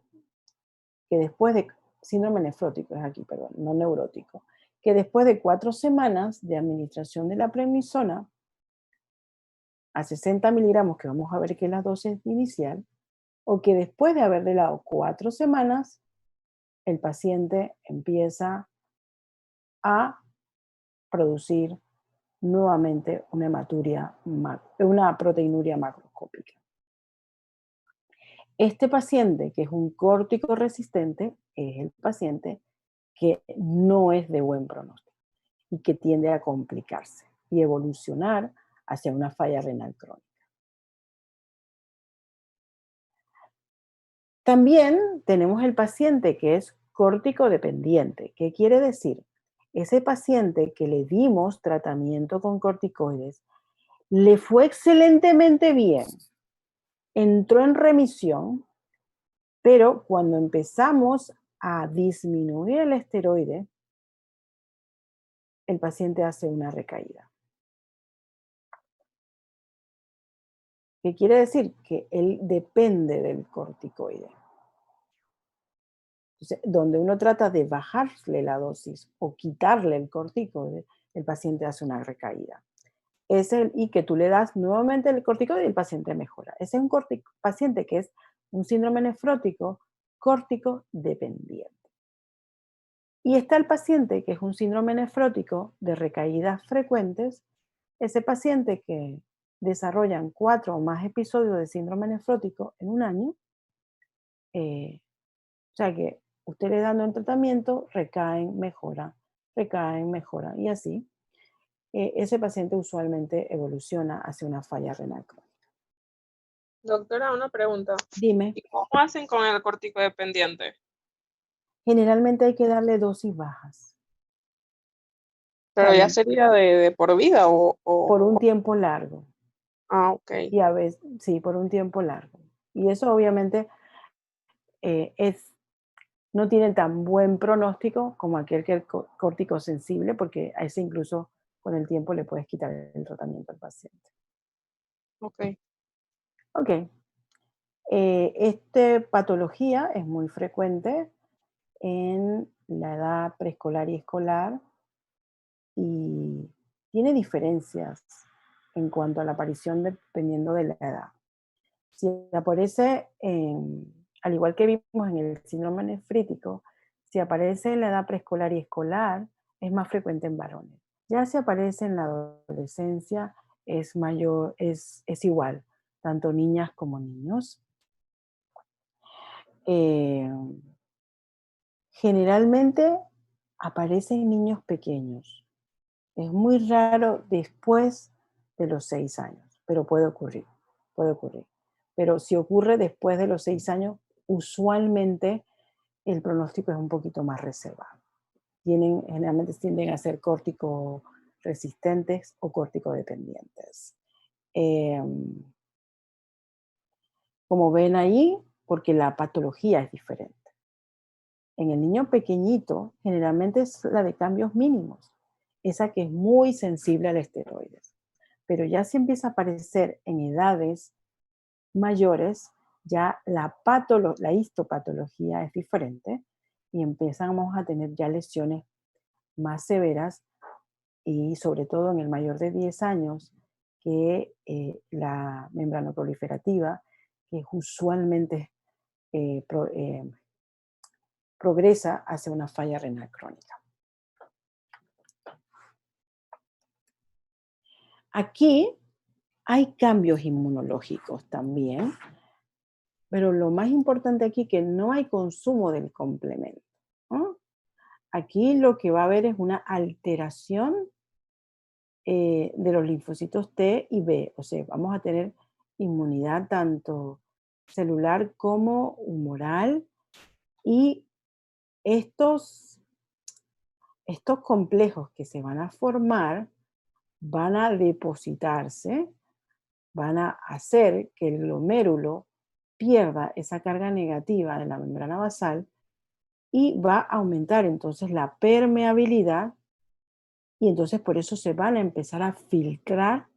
después de síndrome nefrótico, es aquí, perdón, no neurótico, que después de 4 semanas de administración de la prednisona a 60 miligramos, que vamos a ver que es la dosis inicial, o que después de haberle dado 4 semanas, el paciente empieza a producir nuevamente una proteinuria macroscópica. Este paciente, que es un córtico resistente, es el paciente que no es de buen pronóstico y que tiende a complicarse y evolucionar hacia una falla renal crónica. También tenemos el paciente que es córtico dependiente. ¿Qué quiere decir? Ese paciente que le dimos tratamiento con corticoides, le fue excelentemente bien, entró en remisión, pero cuando empezamos a disminuir el esteroide, el paciente hace una recaída. ¿Qué quiere decir? Que él depende del corticoide. Entonces, donde uno trata de bajarle la dosis o quitarle el corticoide, el paciente hace una recaída. Y que tú le das nuevamente el corticoide y el paciente mejora. Ese es un paciente que es un síndrome nefrótico córtico dependiente. Y está el paciente que es un síndrome nefrótico de recaídas frecuentes, ese paciente que desarrollan 4 o más episodios de síndrome nefrótico en un año, o sea que ustedes dando el tratamiento, recaen, mejoran, y así. Ese paciente usualmente evoluciona hacia una falla renal crónica. Doctora, una pregunta. Dime. ¿Y cómo hacen con el corticodependiente? Generalmente hay que darle dosis bajas. Pero ya sería de por vida o... Por un tiempo largo. Ah, ok. Y a veces, sí, por un tiempo largo. Y eso obviamente no tiene tan buen pronóstico como aquel que es corticosensible, porque a ese incluso con el tiempo le puedes quitar el tratamiento al paciente. Ok. Ok. Esta patología es muy frecuente en la edad preescolar y escolar y tiene diferencias en cuanto a la aparición dependiendo de la edad. Si aparece, al igual que vimos en el síndrome nefrítico, si aparece en la edad preescolar y escolar, es más frecuente en varones. Ya si aparece en la adolescencia, es igual, tanto niñas como niños. Generalmente aparece en niños pequeños. Es muy raro después de los 6 años, pero puede ocurrir, puede ocurrir. Pero si ocurre después de los 6 años, usualmente el pronóstico es un poquito más reservado. Generalmente tienden a ser córtico resistentes o córticodependientes. Como ven ahí, porque la patología es diferente. En el niño pequeñito, generalmente es la de cambios mínimos, esa que es muy sensible al esteroides. Pero ya si empieza a aparecer en edades mayores, ya la histopatología es diferente y empezamos a tener ya lesiones más severas y sobre todo en el mayor de 10 años que la membrana proliferativa, que usualmente progresa hacia una falla renal crónica. Aquí hay cambios inmunológicos también, pero lo más importante aquí es que no hay consumo del complemento, ¿no? Aquí lo que va a haber es una alteración de los linfocitos T y B, o sea, vamos a tener inmunidad tanto celular como humoral y estos complejos que se van a formar van a depositarse, van a hacer que el glomérulo pierda esa carga negativa de la membrana basal y va a aumentar entonces la permeabilidad y entonces por eso se van a empezar a filtrar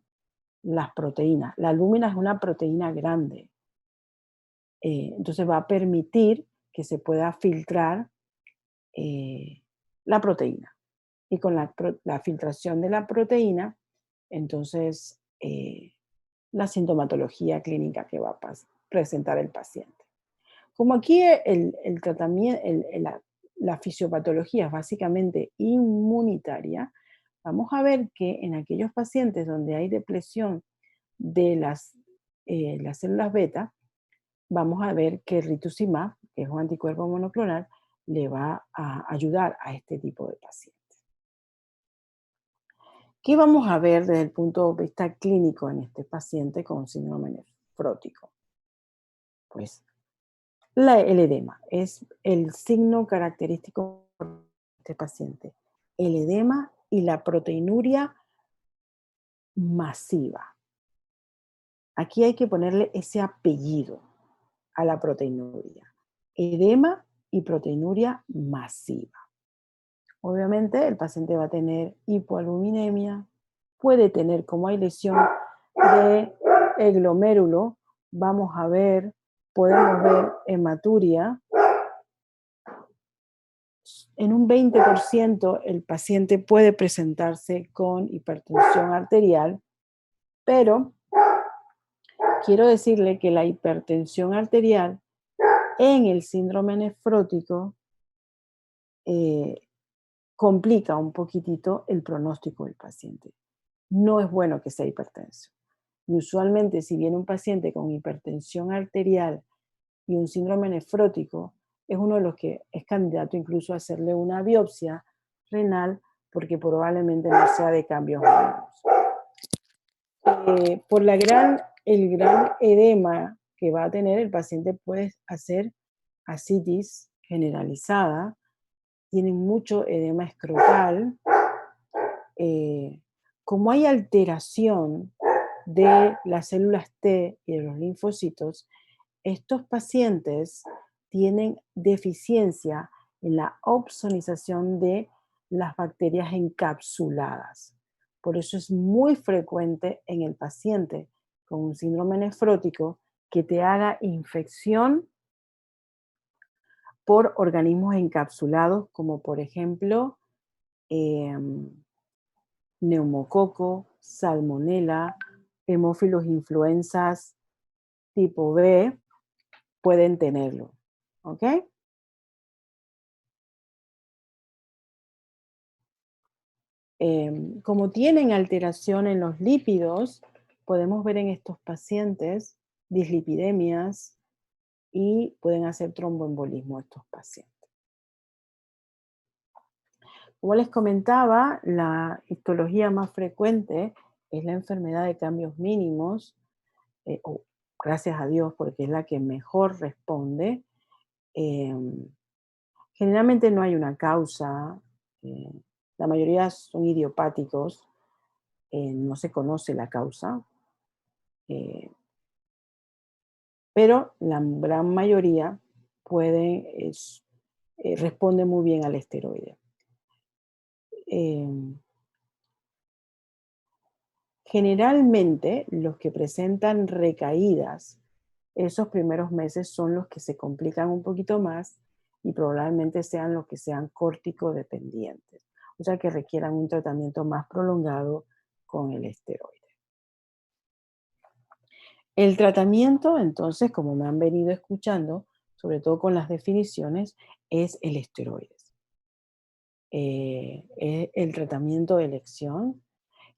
las proteínas. La albúmina es una proteína grande, entonces va a permitir que se pueda filtrar la proteína. Y con la filtración de la proteína, entonces la sintomatología clínica que va a presentar el paciente. Como aquí el tratamiento, la fisiopatología es básicamente inmunitaria, vamos a ver que en aquellos pacientes donde hay depresión de las células beta, vamos a ver que el rituximab, que es un anticuerpo monoclonal, le va a ayudar a este tipo de pacientes. ¿Qué vamos a ver desde el punto de vista clínico en este paciente con síndrome nefrótico? Pues el edema es el signo característico de este paciente. El edema y la proteinuria masiva. Aquí hay que ponerle ese apellido a la proteinuria. Edema y proteinuria masiva. Obviamente el paciente va a tener hipoalbuminemia, puede tener, como hay lesión del glomérulo, podemos ver hematuria. En un 20% el paciente puede presentarse con hipertensión arterial, pero quiero decirle que la hipertensión arterial en el síndrome nefrótico complica un poquitito el pronóstico del paciente. No es bueno que sea hipertenso. Y usualmente si viene un paciente con hipertensión arterial y un síndrome nefrótico, es uno de los que es candidato incluso a hacerle una biopsia renal porque probablemente no sea de cambios mínimos. Por el gran edema que va a tener, el paciente puede hacer ascitis generalizada, tiene mucho edema escrotal. Como hay alteración de las células T y de los linfocitos, estos pacientes tienen deficiencia en la opsonización de las bacterias encapsuladas. Por eso es muy frecuente en el paciente con un síndrome nefrótico que te haga infección por organismos encapsulados, como por ejemplo neumococo, salmonela, hemófilos influenzas tipo B, pueden tenerlo. ¿Ok? Como tienen alteración en los lípidos, podemos ver en estos pacientes dislipidemias y pueden hacer tromboembolismo estos pacientes. Como les comentaba, la histología más frecuente es la enfermedad de cambios mínimos, gracias a Dios, porque es la que mejor responde. Generalmente no hay una causa, la mayoría son idiopáticos, no se conoce la causa, pero la gran mayoría responde muy bien al esteroide. Generalmente los que presentan recaídas esos primeros meses son los que se complican un poquito más y probablemente sean los que sean córtico-dependientes, o sea que requieran un tratamiento más prolongado con el esteroide. El tratamiento, entonces, como me han venido escuchando, sobre todo con las definiciones, es el esteroides. Es el tratamiento de elección.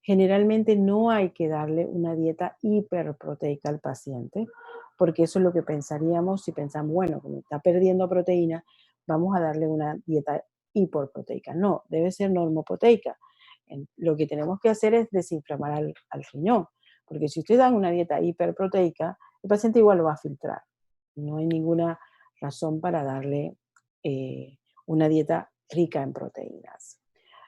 Generalmente no hay que darle una dieta hiperproteica al paciente, porque eso es lo que pensaríamos si pensamos, bueno, como está perdiendo proteína, vamos a darle una dieta hiperproteica. No, debe ser normoproteica. Lo que tenemos que hacer es desinflamar al riñón, porque si usted da una dieta hiperproteica, el paciente igual lo va a filtrar. No hay ninguna razón para darle una dieta rica en proteínas.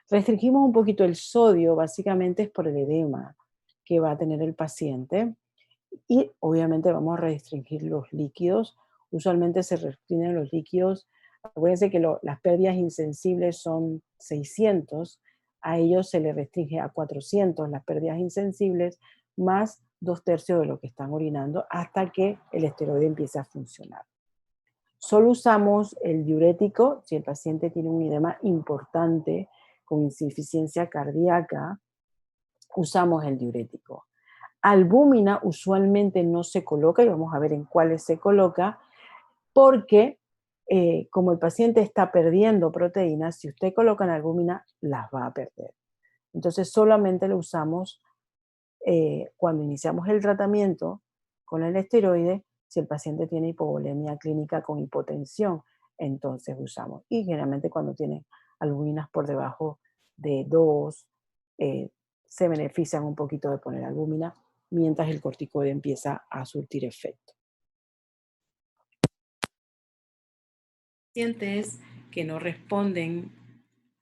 Restringimos un poquito el sodio, básicamente es por el edema que va a tener el paciente y obviamente vamos a restringir los líquidos. Usualmente se restringen los líquidos. Acuérdense que las pérdidas insensibles son 600, a ellos se les restringe a 400 las pérdidas insensibles, más 2/3 de lo que están orinando hasta que el esteroide empiece a funcionar. Solo usamos el diurético si el paciente tiene un edema importante con insuficiencia cardíaca, usamos el diurético. Albúmina usualmente no se coloca, y vamos a ver en cuáles se coloca, porque como el paciente está perdiendo proteínas, si usted coloca en albúmina, las va a perder. Entonces solamente lo usamos cuando iniciamos el tratamiento con el esteroide, si el paciente tiene hipovolemia clínica con hipotensión, entonces usamos. Y generalmente cuando tiene albuminas por debajo de 2, se benefician un poquito de poner albúmina mientras el corticoide empieza a surtir efecto. Pacientes que no responden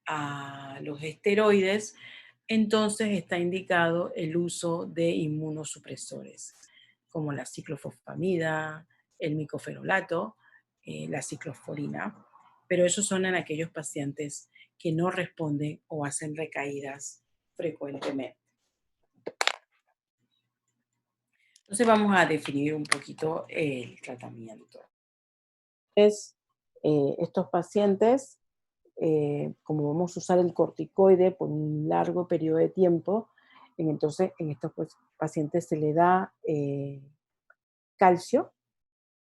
a los esteroides, entonces está indicado el uso de inmunosupresores, como la ciclofosfamida, el micofenolato, la ciclosporina, pero esos son en aquellos pacientes que no responden o hacen recaídas frecuentemente. Entonces vamos a definir un poquito el tratamiento. Estos pacientes, como vamos a usar el corticoide por un largo periodo de tiempo, entonces en estos pacientes se le da calcio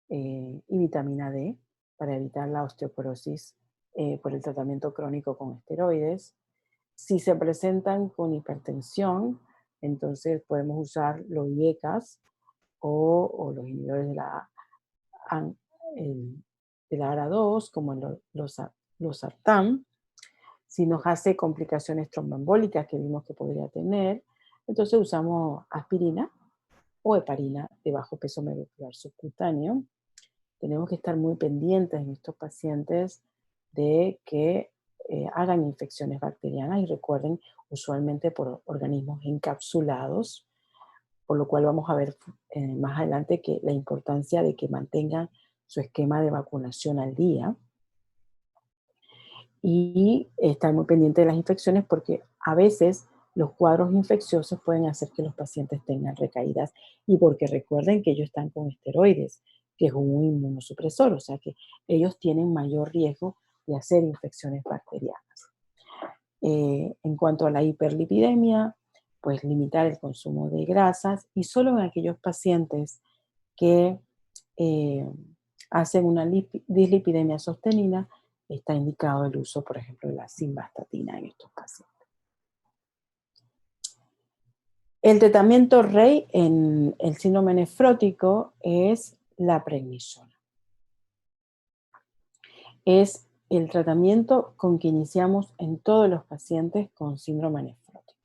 y vitamina D para evitar la osteoporosis por el tratamiento crónico con esteroides. Si se presentan con hipertensión, entonces podemos usar los IECAS o los inhibidores de la ARA2, como los sartán. Si nos hace complicaciones tromboembólicas que vimos que podría tener, entonces usamos aspirina o heparina de bajo peso molecular subcutáneo. Tenemos que estar muy pendientes en estos pacientes de que hagan infecciones bacterianas y recuerden, usualmente por organismos encapsulados, por lo cual vamos a ver más adelante que la importancia de que mantengan su esquema de vacunación al día y estar muy pendiente de las infecciones porque a veces los cuadros infecciosos pueden hacer que los pacientes tengan recaídas y porque recuerden que ellos están con esteroides, que es un inmunosupresor, o sea que ellos tienen mayor riesgo de hacer infecciones bacterianas. En cuanto a la hiperlipidemia, pues limitar el consumo de grasas y solo en aquellos pacientes que hacen una dislipidemia sostenida, está indicado el uso, por ejemplo, de la simvastatina en estos pacientes. El tratamiento rey en el síndrome nefrótico es la prednisona. es el tratamiento con que iniciamos en todos los pacientes con síndrome nefrótico.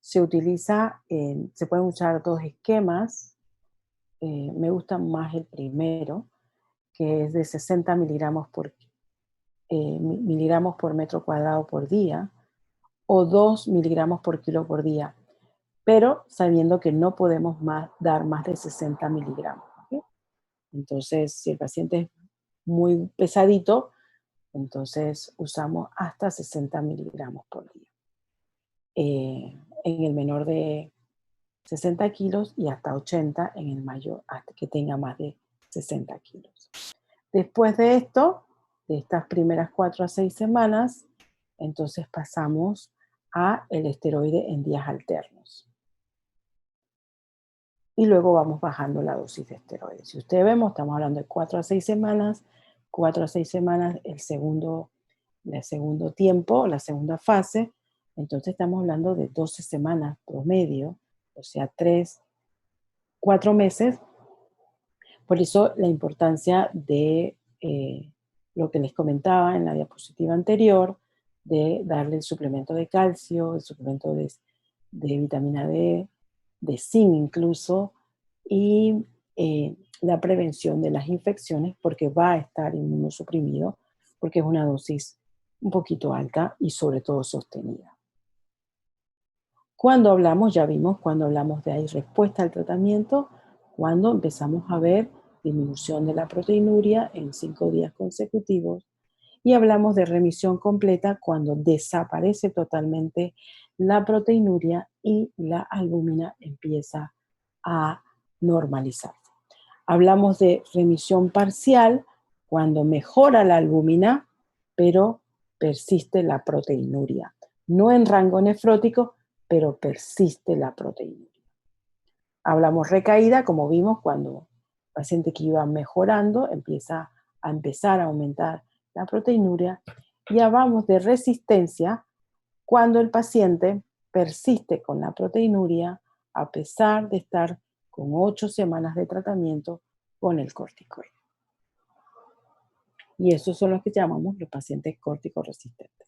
Se pueden usar dos esquemas. Me gusta más el primero, que es de 60 miligramos por metro cuadrado por día, o 2 miligramos por kilo por día, pero sabiendo que no podemos dar más de 60 miligramos. ¿Okay? Entonces, si el paciente es muy pesadito, entonces usamos hasta 60 miligramos por día. En el menor de 60 kilos y hasta 80 en el mayor, hasta que tenga más de 60 kilos. Después de esto, de estas primeras 4 a 6 semanas, entonces pasamos a el esteroide en días alternos. Y luego vamos bajando la dosis de esteroides. Si ustedes vemos, estamos hablando de 4 a 6 semanas, 4 a 6 semanas el segundo tiempo, la segunda fase, entonces estamos hablando de 12 semanas promedio, o sea, 4 meses. Por eso la importancia de lo que les comentaba en la diapositiva anterior, de darle el suplemento de calcio, el suplemento de vitamina D, de zinc incluso, y la prevención de las infecciones, porque va a estar inmunosuprimido, porque es una dosis un poquito alta y sobre todo sostenida. Cuando hablamos, ya vimos, cuando hablamos de ahí respuesta al tratamiento, cuando empezamos a ver disminución de la proteinuria en 5 días consecutivos, y hablamos de remisión completa cuando desaparece totalmente la proteinuria y la albúmina empieza a normalizarse. Hablamos de remisión parcial cuando mejora la albúmina, pero persiste la proteinuria. No en rango nefrótico, pero persiste la proteinuria. Hablamos recaída, como vimos, cuando el paciente que iba mejorando empieza a aumentar la proteinuria. Y hablamos de resistencia cuando el paciente persiste con la proteinuria a pesar de estar con 8 semanas de tratamiento con el corticoide. Y esos son los que llamamos los pacientes córtico-resistentes.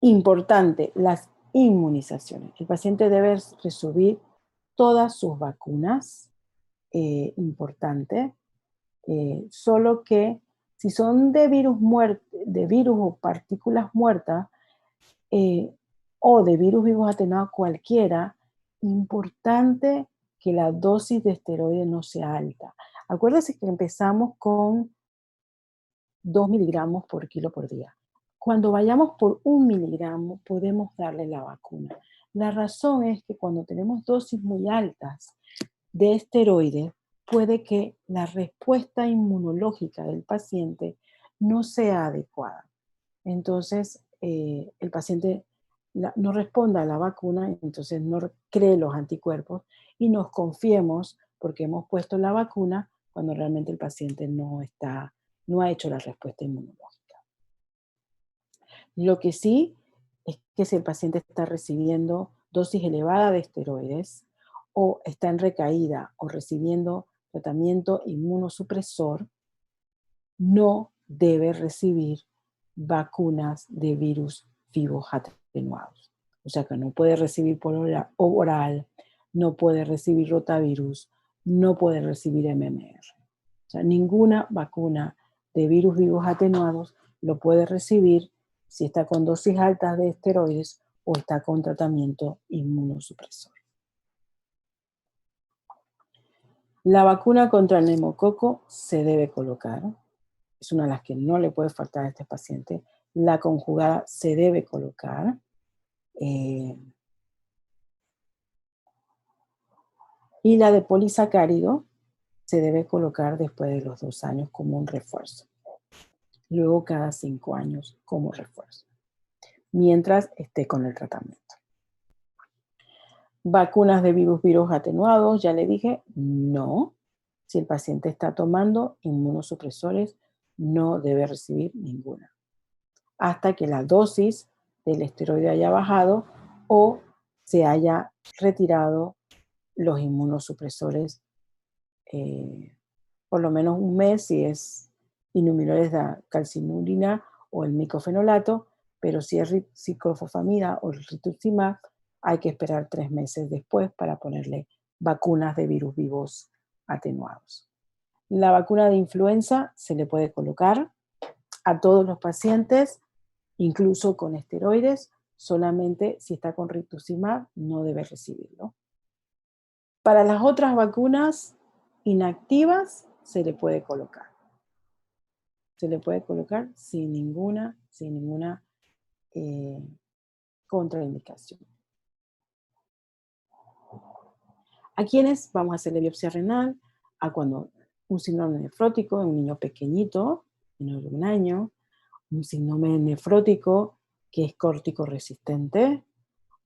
Importante, las inmunizaciones. El paciente debe recibir todas sus vacunas, importante, solo que si son de virus o partículas muertas, o de virus vivos atenuados cualquiera, importante que la dosis de esteroide no sea alta. Acuérdense que empezamos con 2 miligramos por kilo por día. Cuando vayamos por 1 miligramo, podemos darle la vacuna. La razón es que cuando tenemos dosis muy altas de esteroide, puede que la respuesta inmunológica del paciente no sea adecuada. Entonces, el paciente no responda a la vacuna, entonces no cree los anticuerpos y nos confiemos porque hemos puesto la vacuna cuando realmente el paciente no ha hecho la respuesta inmunológica. Lo que sí es que si el paciente está recibiendo dosis elevada de esteroides o está en recaída o recibiendo tratamiento inmunosupresor, no debe recibir vacunas de virus vivos atenuados. O sea que no puede recibir por oral, no puede recibir rotavirus, no puede recibir MMR. O sea, ninguna vacuna de virus vivos atenuados lo puede recibir si está con dosis altas de esteroides o está con tratamiento inmunosupresor. La vacuna contra el neumococo se debe colocar. Es una de las que no le puede faltar a este paciente. La conjugada se debe colocar. Y la de polisacárido se debe colocar después de los 2 años como un refuerzo. Luego cada 5 años como refuerzo, mientras esté con el tratamiento. Vacunas de virus atenuados, ya le dije, no. Si el paciente está tomando inmunosupresores, no debe recibir ninguna. Hasta que la dosis del esteroide haya bajado o se haya retirado los inmunosupresores por lo menos un mes si es inhibidores de la calcinurina o el micofenolato, pero si es ciclofosfamida o el rituximab, hay que esperar 3 meses después para ponerle vacunas de virus vivos atenuados. La vacuna de influenza se le puede colocar a todos los pacientes, incluso con esteroides, solamente si está con rituximab no debe recibirlo. Para las otras vacunas inactivas se le puede colocar. Se le puede colocar sin ninguna contraindicación. ¿A quiénes vamos a hacerle biopsia renal? A cuando un síndrome nefrótico en un niño pequeñito, menor de 1 año, un síndrome nefrótico que es córtico resistente,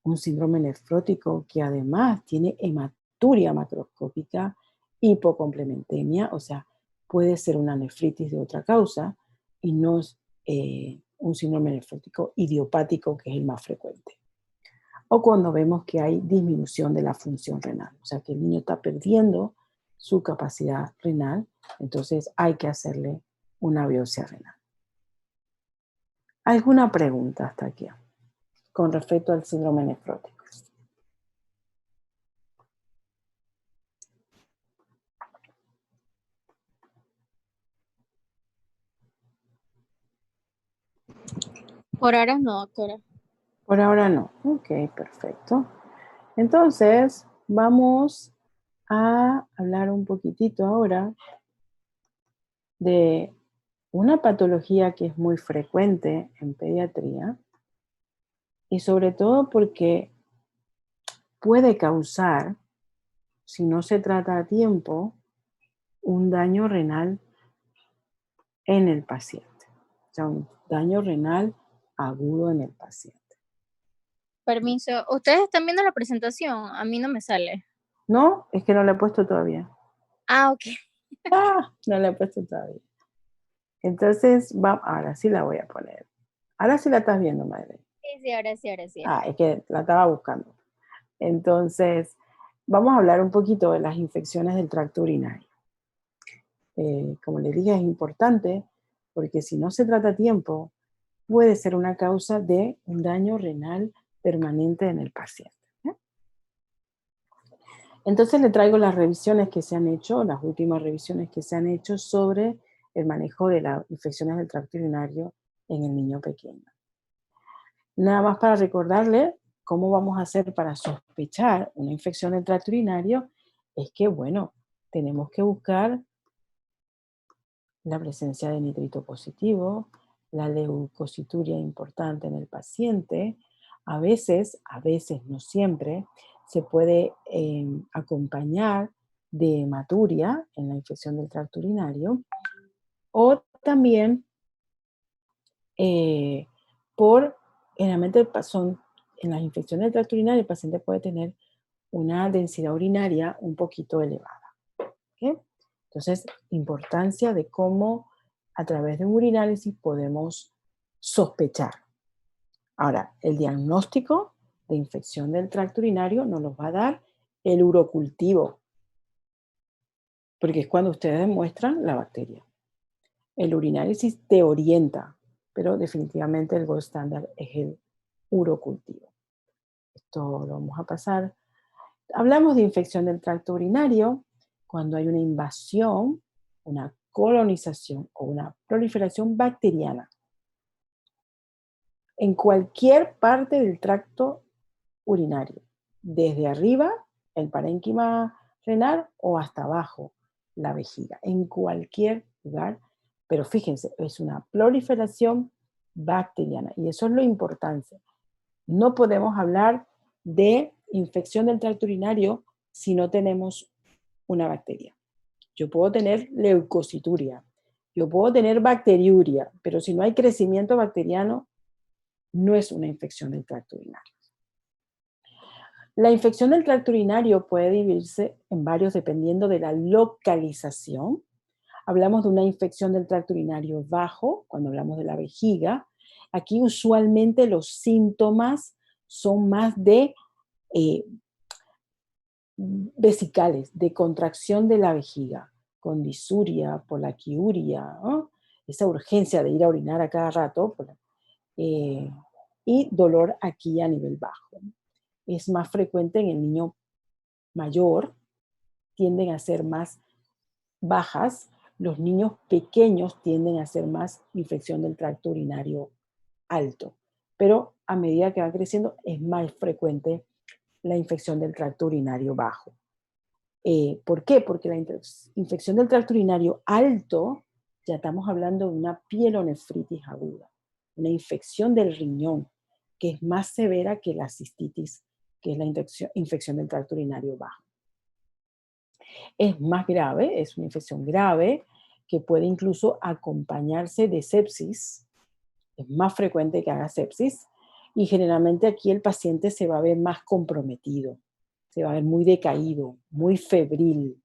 un síndrome nefrótico que además tiene hematuria macroscópica, hipocomplementemia, o sea, puede ser una nefritis de otra causa y no es un síndrome nefrótico idiopático, que es el más frecuente. O cuando vemos que hay disminución de la función renal, o sea, que el niño está perdiendo su capacidad renal, entonces hay que hacerle una biopsia renal. ¿Alguna pregunta hasta aquí con respecto al síndrome nefrótico? Por ahora no, doctora. Por ahora no. Ok, perfecto. Entonces, vamos a hablar un poquitito ahora de una patología que es muy frecuente en pediatría y sobre todo porque puede causar, si no se trata a tiempo, un daño renal en el paciente. O sea, un daño renal agudo en el paciente. Permiso. ¿Ustedes están viendo la presentación? A mí no me sale. No, es que no la he puesto todavía. Ah, ok. No la he puesto todavía. Entonces, ahora sí la voy a poner. Ahora sí la estás viendo, madre. Sí, ahora sí, ahora sí. Es que la estaba buscando. Entonces, vamos a hablar un poquito de las infecciones del tracto urinario. Como les dije, es importante porque si no se trata a tiempo, puede ser una causa de un daño renal permanente en el paciente. Entonces le traigo las revisiones que se han hecho, las últimas revisiones que se han hecho sobre el manejo de las infecciones del tracto urinario en el niño pequeño. Nada más para recordarle cómo vamos a hacer para sospechar una infección del tracto urinario, es que, bueno, tenemos que buscar la presencia de nitrito positivo, la leucocituria importante en el paciente. A veces, no siempre, se puede acompañar de hematuria en la infección del tracto urinario o también generalmente en las infecciones del tracto urinario el paciente puede tener una densidad urinaria un poquito elevada. ¿Okay? Entonces, importancia de cómo a través de un urinálisis podemos sospechar. Ahora, el diagnóstico de infección del tracto urinario nos lo va a dar el urocultivo, porque es cuando ustedes demuestran la bacteria. El urinálisis te orienta, pero definitivamente el gold standard es el urocultivo. Esto lo vamos a pasar. Hablamos de infección del tracto urinario cuando hay una invasión, una colonización o una proliferación bacteriana en cualquier parte del tracto urinario, desde arriba, el parénquima renal, o hasta abajo, la vejiga, en cualquier lugar. Pero fíjense, es una proliferación bacteriana y eso es lo importante. No podemos hablar de infección del tracto urinario si no tenemos una bacteria. Yo puedo tener leucocituria, yo puedo tener bacteriuria, pero si no hay crecimiento bacteriano, no es una infección del tracto urinario. La infección del tracto urinario puede dividirse en varios dependiendo de la localización. Hablamos de una infección del tracto urinario bajo, cuando hablamos de la vejiga. Aquí usualmente los síntomas son más de vesicales, de contracción de la vejiga, con disuria, polaquiuria, ¿no? esa urgencia de ir a orinar a cada rato, y dolor aquí a nivel bajo. Es más frecuente en el niño mayor, tienden a ser más bajas, los niños pequeños tienden a ser más infección del tracto urinario alto, pero a medida que va creciendo es más frecuente la infección del tracto urinario bajo. ¿Por qué? Porque la infección del tracto urinario alto, ya estamos hablando de una pielonefritis aguda, una infección del riñón, que es más severa que la cistitis, que es la infección del tracto urinario bajo. Es más grave, es una infección grave que puede incluso acompañarse de sepsis. Es más frecuente que haga sepsis y generalmente aquí el paciente se va a ver más comprometido, se va a ver muy decaído, muy febril,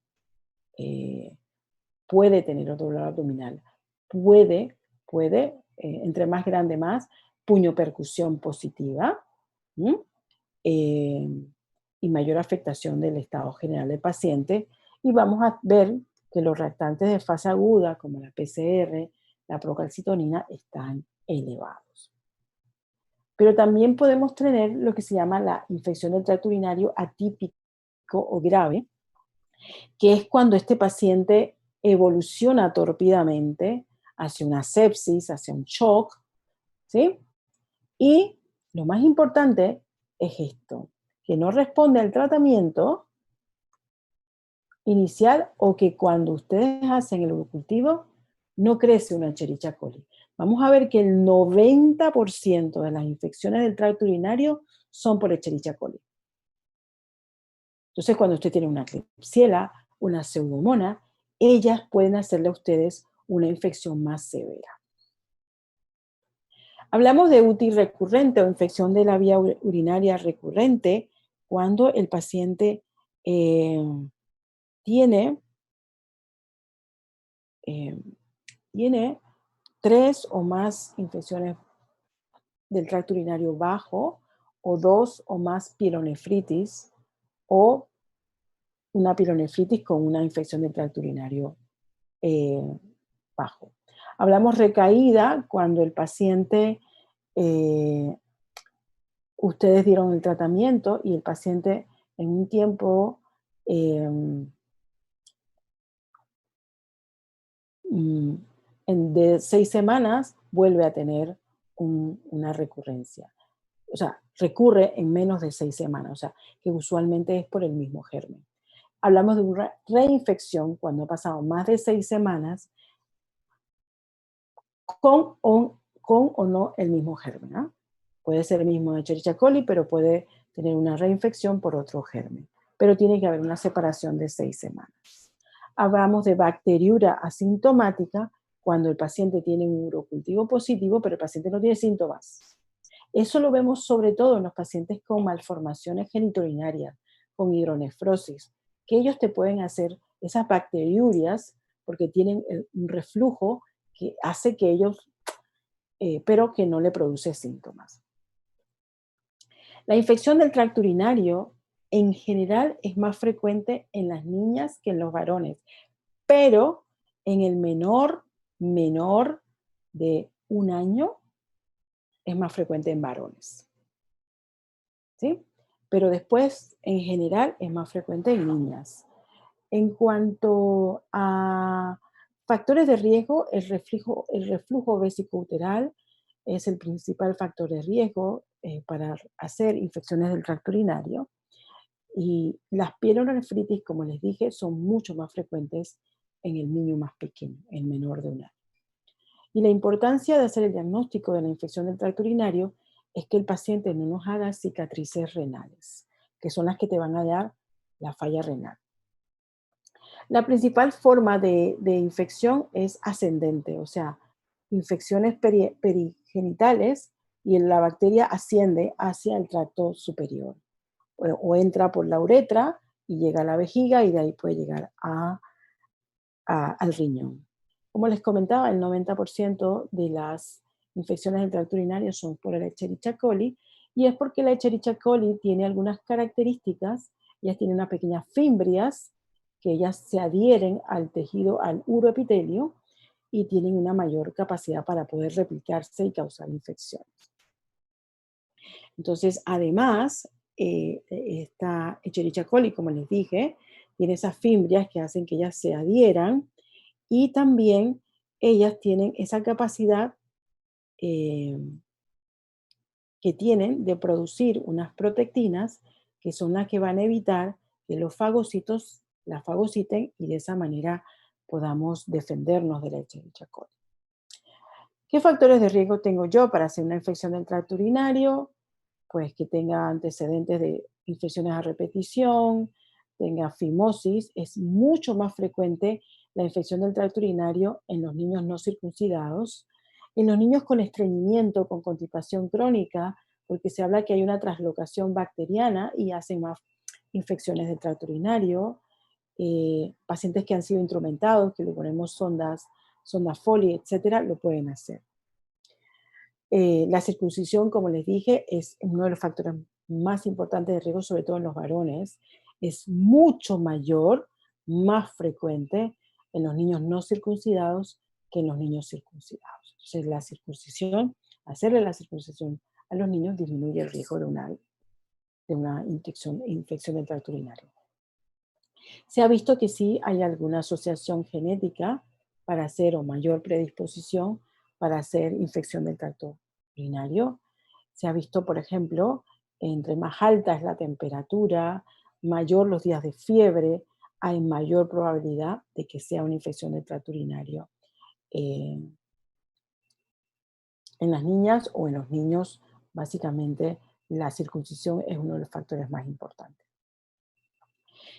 puede tener dolor abdominal, puede, entre más grande más, puño percusión positiva, y mayor afectación del estado general del paciente. Y vamos a ver que los reactantes de fase aguda, como la PCR, la procalcitonina, están elevados. Pero también podemos tener lo que se llama la infección del tracto urinario atípico o grave, que es cuando este paciente evoluciona torpidamente hacia una sepsis, hacia un shock, ¿sí? Y lo más importante es esto, que no responde al tratamiento inicial o que cuando ustedes hacen el urocultivo no crece una Escherichia coli. Vamos a ver que el 90% de las infecciones del tracto urinario son por Escherichia coli. Entonces, cuando usted tiene una Klebsiella, una Pseudomonas, ellas pueden hacerle a ustedes una infección más severa. Hablamos de UTI recurrente o infección de la vía urinaria recurrente cuando el paciente tiene 3 o más infecciones del tracto urinario bajo o 2 o más pielonefritis o una pielonefritis con una infección del tracto urinario bajo. Hablamos recaída cuando el paciente, ustedes dieron el tratamiento y el paciente en un tiempo de 6 semanas vuelve a tener una recurrencia. O sea, recurre en menos de 6 semanas, o sea, que usualmente es por el mismo germen. Hablamos de una reinfección cuando ha pasado más de 6 semanas con o no el mismo germen. ¿eh? Puede ser el mismo Escherichia coli, pero puede tener una reinfección por otro germen. Pero tiene que haber una separación de 6 semanas. Hablamos de bacteriuria asintomática cuando el paciente tiene un urocultivo positivo, pero el paciente no tiene síntomas. Eso lo vemos sobre todo en los pacientes con malformaciones genitourinarias, con hidronefrosis, que ellos te pueden hacer esas bacteriurias porque tienen un reflujo que hace que ellos, pero que no le produce síntomas. La infección del tracto urinario en general es más frecuente en las niñas que en los varones, pero en el menor de 1 año es más frecuente en varones. ¿Sí? Pero después, en general, es más frecuente en niñas. En cuanto a factores de riesgo, el reflujo vesicouteral es el principal factor de riesgo para hacer infecciones del tracto urinario. Y las pielonefritis, como les dije, son mucho más frecuentes en el niño más pequeño, el menor de 1 año. Y la importancia de hacer el diagnóstico de la infección del tracto urinario es que el paciente no nos haga cicatrices renales, que son las que te van a dar la falla renal. La principal forma de infección es ascendente, o sea, infecciones perigenitales y la bacteria asciende hacia el tracto superior. O entra por la uretra y llega a la vejiga y de ahí puede llegar al riñón. Como les comentaba, el 90% de las infecciones del tracto urinario son por el Escherichia coli y es porque la Escherichia coli tiene algunas características. Ellas tienen unas pequeñas fimbrias que ellas se adhieren al tejido, al uroepitelio, y tienen una mayor capacidad para poder replicarse y causar infecciones. Entonces, además, esta Escherichia coli, como les dije, tiene esas fimbrias que hacen que ellas se adhieran y también ellas tienen esa capacidad que tienen de producir unas protectinas que son las que van a evitar que los fagocitos la fagociten y de esa manera podamos defendernos de la Escherichia coli. ¿Qué factores de riesgo tengo yo para hacer una infección del tracto urinario? Pues que tenga antecedentes de infecciones a repetición, tenga fimosis. Es mucho más frecuente la infección del tracto urinario en los niños no circuncidados, en los niños con estreñimiento, con constipación crónica, porque se habla que hay una translocación bacteriana y hacen más infecciones del tracto urinario, pacientes que han sido instrumentados, que le ponemos sondas Foley, etcétera, lo pueden hacer. La circuncisión, como les dije, es uno de los factores más importantes de riesgo, sobre todo en los varones. Es mucho mayor, más frecuente en los niños no circuncidados que en los niños circuncidados. Entonces, la circuncisión, hacerle la circuncisión a los niños disminuye el riesgo de una infección del tracto urinario. Se ha visto que sí hay alguna asociación genética para hacer o mayor predisposición para hacer infección del tracto urinario. Se ha visto, por ejemplo, entre más alta es la temperatura, mayor los días de fiebre, hay mayor probabilidad de que sea una infección del tracto urinario en las niñas o en los niños. Básicamente, la circuncisión es uno de los factores más importantes.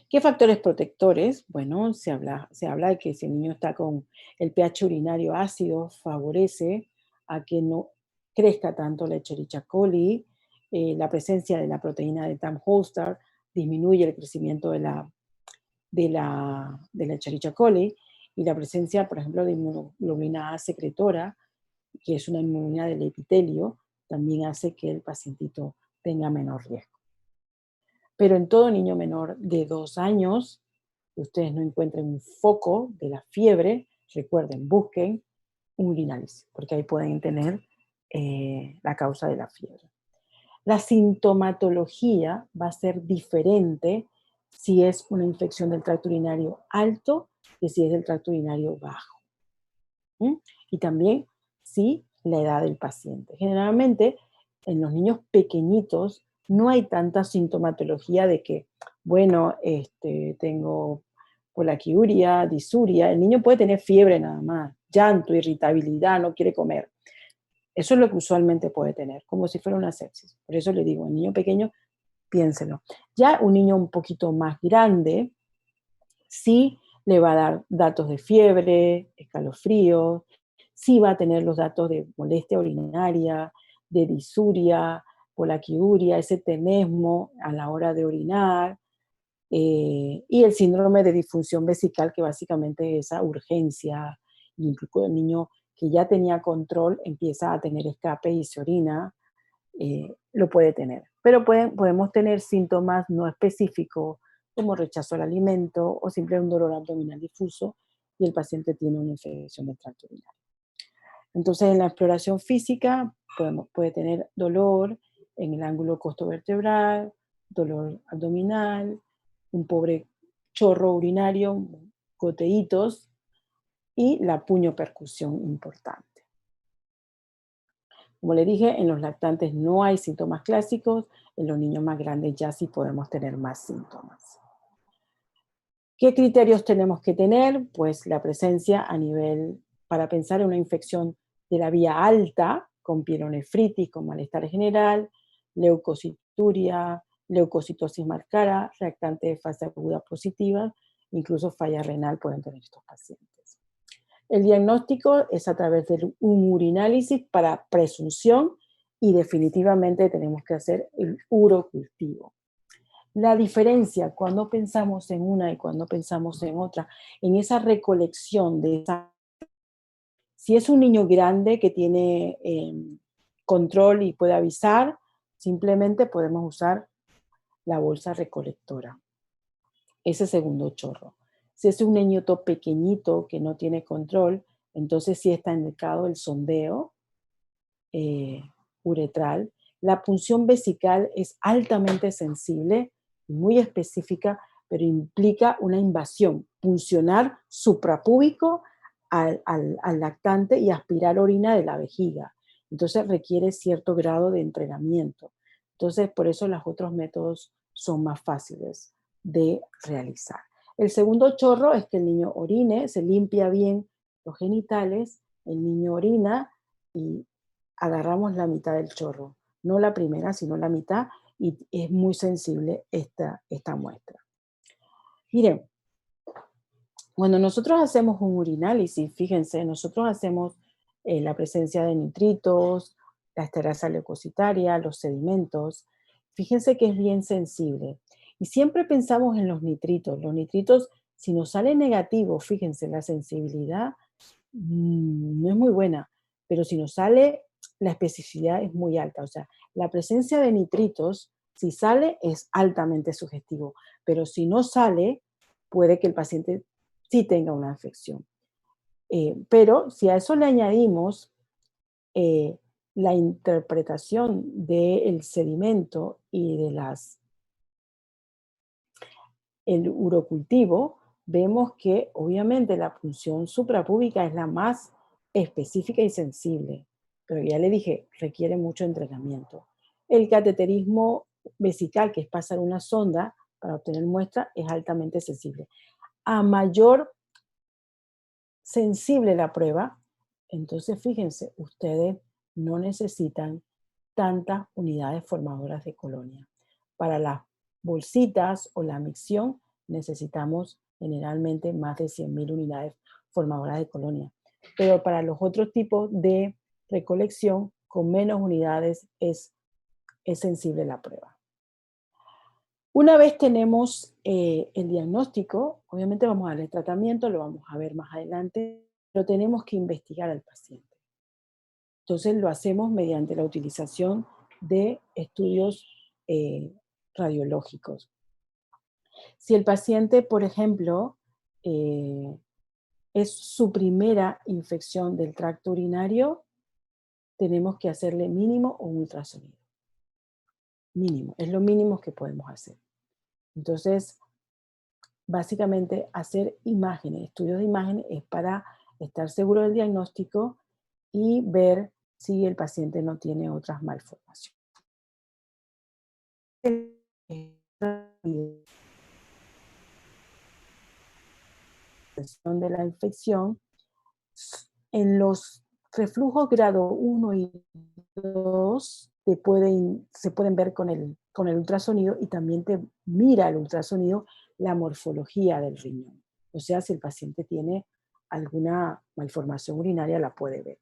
¿Qué factores protectores? Bueno, se habla de que si el niño está con el pH urinario ácido, favorece a que no crezca tanto la Escherichia coli. La presencia de la proteína de TAM Holster disminuye el crecimiento de la Escherichia coli, y la presencia, por ejemplo, de inmunoglobulina A secretora, que es una inmunidad del epitelio, también hace que el pacientito tenga menor riesgo. Pero en todo niño menor de 2 años, que ustedes no encuentren un foco de la fiebre, recuerden, busquen un urinálisis, porque ahí pueden tener la causa de la fiebre. La sintomatología va a ser diferente si es una infección del tracto urinario alto que si es del tracto urinario bajo. Y también si la edad del paciente. Generalmente, en los niños pequeñitos no hay tanta sintomatología de que, bueno, tengo polaquiuria, disuria. El niño puede tener fiebre nada más, llanto, irritabilidad, no quiere comer. Eso es lo que usualmente puede tener, como si fuera una sepsis. Por eso le digo, el niño pequeño, piénselo. Ya un niño un poquito más grande, sí le va a dar datos de fiebre, escalofríos, sí va a tener los datos de molestia urinaria, de disuria, polaquiuria, ese tenesmo a la hora de orinar, y el síndrome de disfunción vesical, que básicamente es esa urgencia, y incluso el niño que ya tenía control empieza a tener escape y se orina, lo puede tener. Pero podemos tener síntomas no específicos, como rechazo al alimento o simplemente un dolor abdominal difuso, y el paciente tiene una infección del tracto urinario. Entonces, en la exploración física puede tener dolor en el ángulo costovertebral, dolor abdominal, un pobre chorro urinario, goteitos, y la puñopercusión importante. Como le dije, en los lactantes no hay síntomas clásicos, en los niños más grandes ya sí podemos tener más síntomas. ¿Qué criterios tenemos que tener? Pues la presencia para pensar en una infección de la vía alta, con pielonefritis, con malestar general, leucocituria, leucocitosis marcara, reactante de fase aguda positiva, incluso falla renal pueden tener estos pacientes. El diagnóstico es a través de un urinálisis para presunción y definitivamente tenemos que hacer el urocultivo. La diferencia cuando pensamos en una y cuando pensamos en otra, en esa recolección de esa... Si es un niño grande que tiene control y puede avisar, simplemente podemos usar la bolsa recolectora, ese segundo chorro. Si es un niñito pequeñito que no tiene control, Entonces sí está indicado el sondeo uretral. La punción vesical es altamente sensible y muy específica, pero implica una invasión, puncionar suprapúbico al lactante y aspirar orina de la vejiga. Entonces requiere cierto grado de entrenamiento. Entonces por eso los otros métodos son más fáciles de realizar. El segundo chorro es que el niño orine, se limpia bien los genitales, el niño orina y agarramos la mitad del chorro, no la primera, sino la mitad, y es muy sensible esta muestra. Miren, cuando nosotros hacemos un urinálisis, fíjense, nosotros hacemos la presencia de nitritos, la esterasa leucocitaria, los sedimentos, fíjense que es bien sensible. Y siempre pensamos en los nitritos. Los nitritos, si nos sale negativo, fíjense, la sensibilidad no es muy buena, pero si nos sale, la especificidad es muy alta. O sea, la presencia de nitritos, si sale, es altamente sugestivo, pero si no sale, puede que el paciente sí tenga una infección. Pero si a eso le añadimos la interpretación del sedimento y de el urocultivo, vemos que obviamente la punción suprapúbica es la más específica y sensible, pero ya le dije, requiere mucho entrenamiento. El cateterismo vesical, que es pasar una sonda para obtener muestra, es altamente sensible. A mayor sensible la prueba, entonces fíjense, ustedes no necesitan tantas unidades formadoras de colonia. Para las bolsitas o la micción necesitamos generalmente más de 100.000 unidades formadoras de colonia. Pero para los otros tipos de recolección, con menos unidades es sensible la prueba. Una vez tenemos el diagnóstico, obviamente vamos a darle tratamiento, lo vamos a ver más adelante, pero tenemos que investigar al paciente. Entonces lo hacemos mediante la utilización de estudios radiológicos. Si el paciente, por ejemplo, es su primera infección del tracto urinario, tenemos que hacerle mínimo un ultrasonido. Mínimo, es lo mínimo que podemos hacer. Entonces, básicamente hacer imágenes, estudios de imágenes es para estar seguro del diagnóstico y ver si el paciente no tiene otras malformaciones. De la infección, en los reflujos grado 1 y 2 se pueden ver con el ultrasonido y también te mira el ultrasonido la morfología del riñón. O sea, si el paciente tiene alguna malformación urinaria, la puede ver.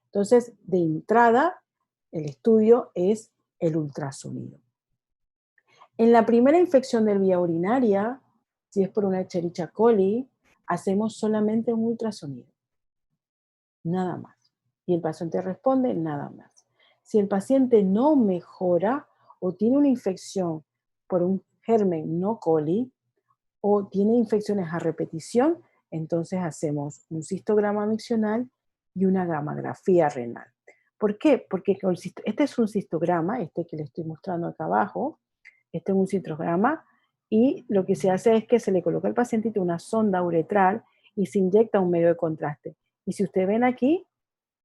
Entonces, de entrada, el estudio es el ultrasonido. En la primera infección de vía urinaria, si es por una Escherichia coli, hacemos solamente un ultrasonido. Nada más. Y el paciente responde, nada más. Si el paciente no mejora o tiene una infección por un germen no coli o tiene infecciones a repetición, entonces hacemos un cistograma miccional y una gammagrafía renal. ¿Por qué? Porque este es un cistograma, este que le estoy mostrando acá abajo, este es un cistograma, y lo que se hace es que se le coloca al paciente una sonda uretral y se inyecta un medio de contraste. Y si ustedes ven aquí,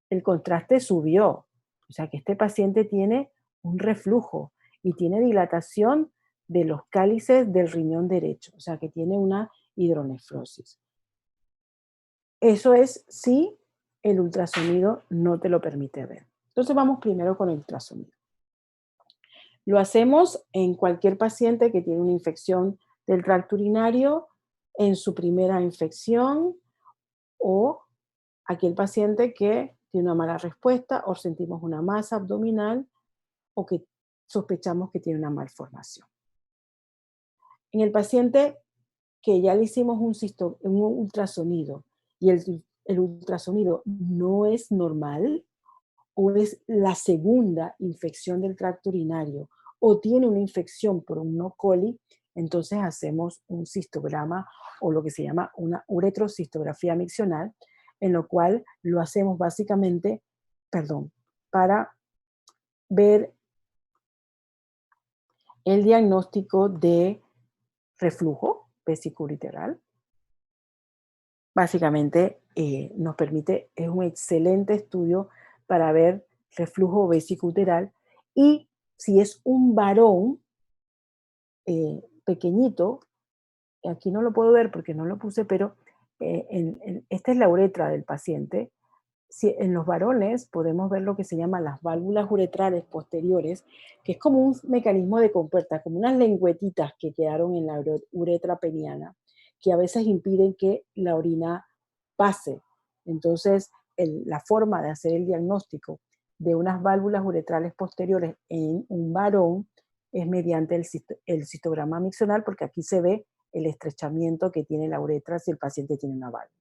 el contraste subió. O sea que este paciente tiene un reflujo y tiene dilatación de los cálices del riñón derecho. O sea que tiene una hidronefrosis. Eso es si el ultrasonido no te lo permite ver. Entonces vamos primero con el ultrasonido. Lo hacemos en cualquier paciente que tiene una infección del tracto urinario, en su primera infección, o aquel paciente que tiene una mala respuesta o sentimos una masa abdominal o que sospechamos que tiene una malformación. En el paciente que ya le hicimos un ultrasonido y el ultrasonido no es normal o es la segunda infección del tracto urinario o tiene una infección por un no coli, entonces hacemos un cistograma o lo que se llama una uretrocistografía miccional, en lo cual lo hacemos básicamente, para ver el diagnóstico de reflujo vesicoureteral. Básicamente nos permite, es un excelente estudio para ver reflujo vesicoureteral, y si es un varón pequeñito, aquí no lo puedo ver porque no lo puse, pero esta es la uretra del paciente. Si en los varones podemos ver lo que se llama las válvulas uretrales posteriores, que es como un mecanismo de compuerta, como unas lengüetitas que quedaron en la uretra peniana, que a veces impiden que la orina pase. Entonces, la forma de hacer el diagnóstico de unas válvulas uretrales posteriores en un varón es mediante el cistograma miccional, porque aquí se ve el estrechamiento que tiene la uretra si el paciente tiene una válvula.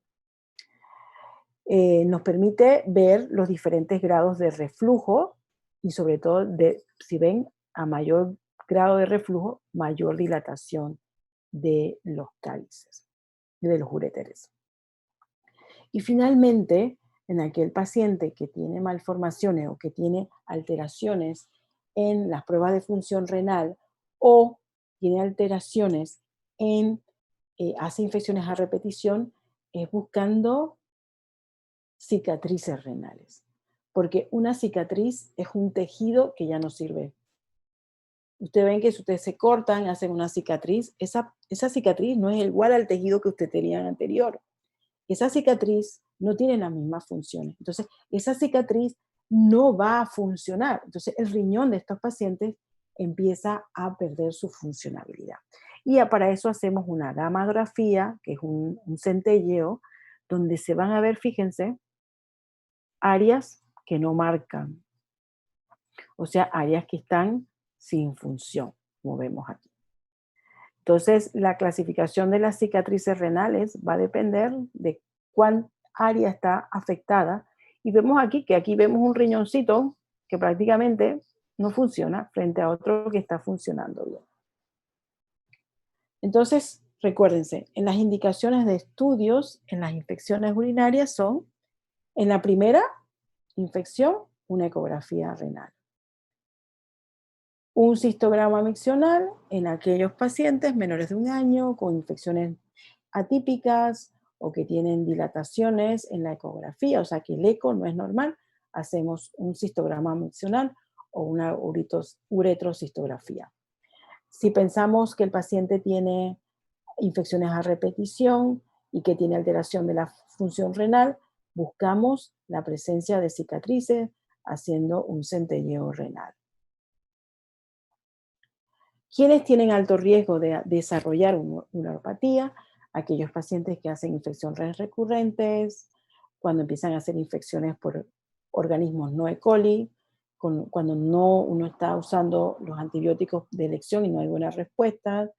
Nos permite ver los diferentes grados de reflujo y sobre todo, si ven, a mayor grado de reflujo, mayor dilatación de los cálices, de los uréteres. Y finalmente, en aquel paciente que tiene malformaciones o que tiene alteraciones en las pruebas de función renal o tiene alteraciones hace infecciones a repetición, es buscando cicatrices renales, porque una cicatriz es un tejido que ya no sirve. Ustedes ven que si ustedes se cortan, hacen una cicatriz, esa cicatriz no es igual al tejido que usted tenía anterior. Esa cicatriz no tiene las mismas funciones. Entonces, esa cicatriz no va a funcionar. Entonces, el riñón de estos pacientes empieza a perder su funcionalidad. Y para eso hacemos una gamografía, que es un centelleo, donde se van a ver, fíjense, áreas que no marcan, o sea, áreas que están sin función, como vemos aquí. Entonces, la clasificación de las cicatrices renales va a depender de cuál área está afectada, y vemos aquí que aquí vemos un riñoncito que prácticamente no funciona frente a otro que está funcionando bien. Entonces, recuérdense, en las indicaciones de estudios en las infecciones urinarias son, en la primera infección, una ecografía renal. Un cistograma miccional en aquellos pacientes menores de 1 año con infecciones atípicas o que tienen dilataciones en la ecografía, o sea que el eco no es normal, hacemos un cistograma miccional o una uretrocistografía. Si pensamos que el paciente tiene infecciones a repetición y que tiene alteración de la función renal, buscamos la presencia de cicatrices haciendo un centelleo renal. ¿Quiénes tienen alto riesgo de desarrollar una uropatía? Aquellos pacientes que hacen infecciones recurrentes, cuando empiezan a hacer infecciones por organismos no E. coli, cuando uno está usando los antibióticos de elección y no hay buena respuesta,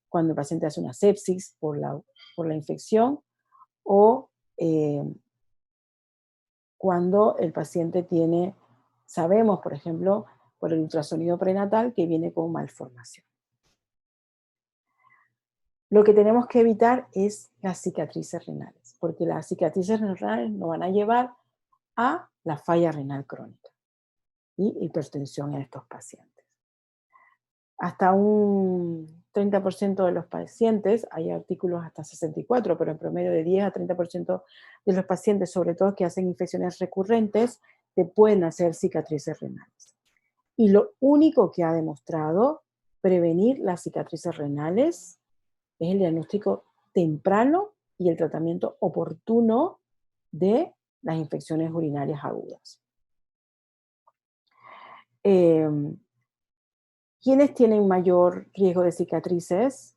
cuando el paciente hace una sepsis por la infección, o cuando el paciente sabemos, por ejemplo, por el ultrasonido prenatal, que viene con malformación. Lo que tenemos que evitar es las cicatrices renales, porque las cicatrices renales nos van a llevar a la falla renal crónica y hipertensión en estos pacientes. Hasta un 30% de los pacientes, hay artículos hasta 64, pero en promedio de 10 a 30% de los pacientes, sobre todo que hacen infecciones recurrentes, te pueden hacer cicatrices renales. Y lo único que ha demostrado prevenir las cicatrices renales es el diagnóstico temprano y el tratamiento oportuno de las infecciones urinarias agudas. ¿Quiénes tienen mayor riesgo de cicatrices?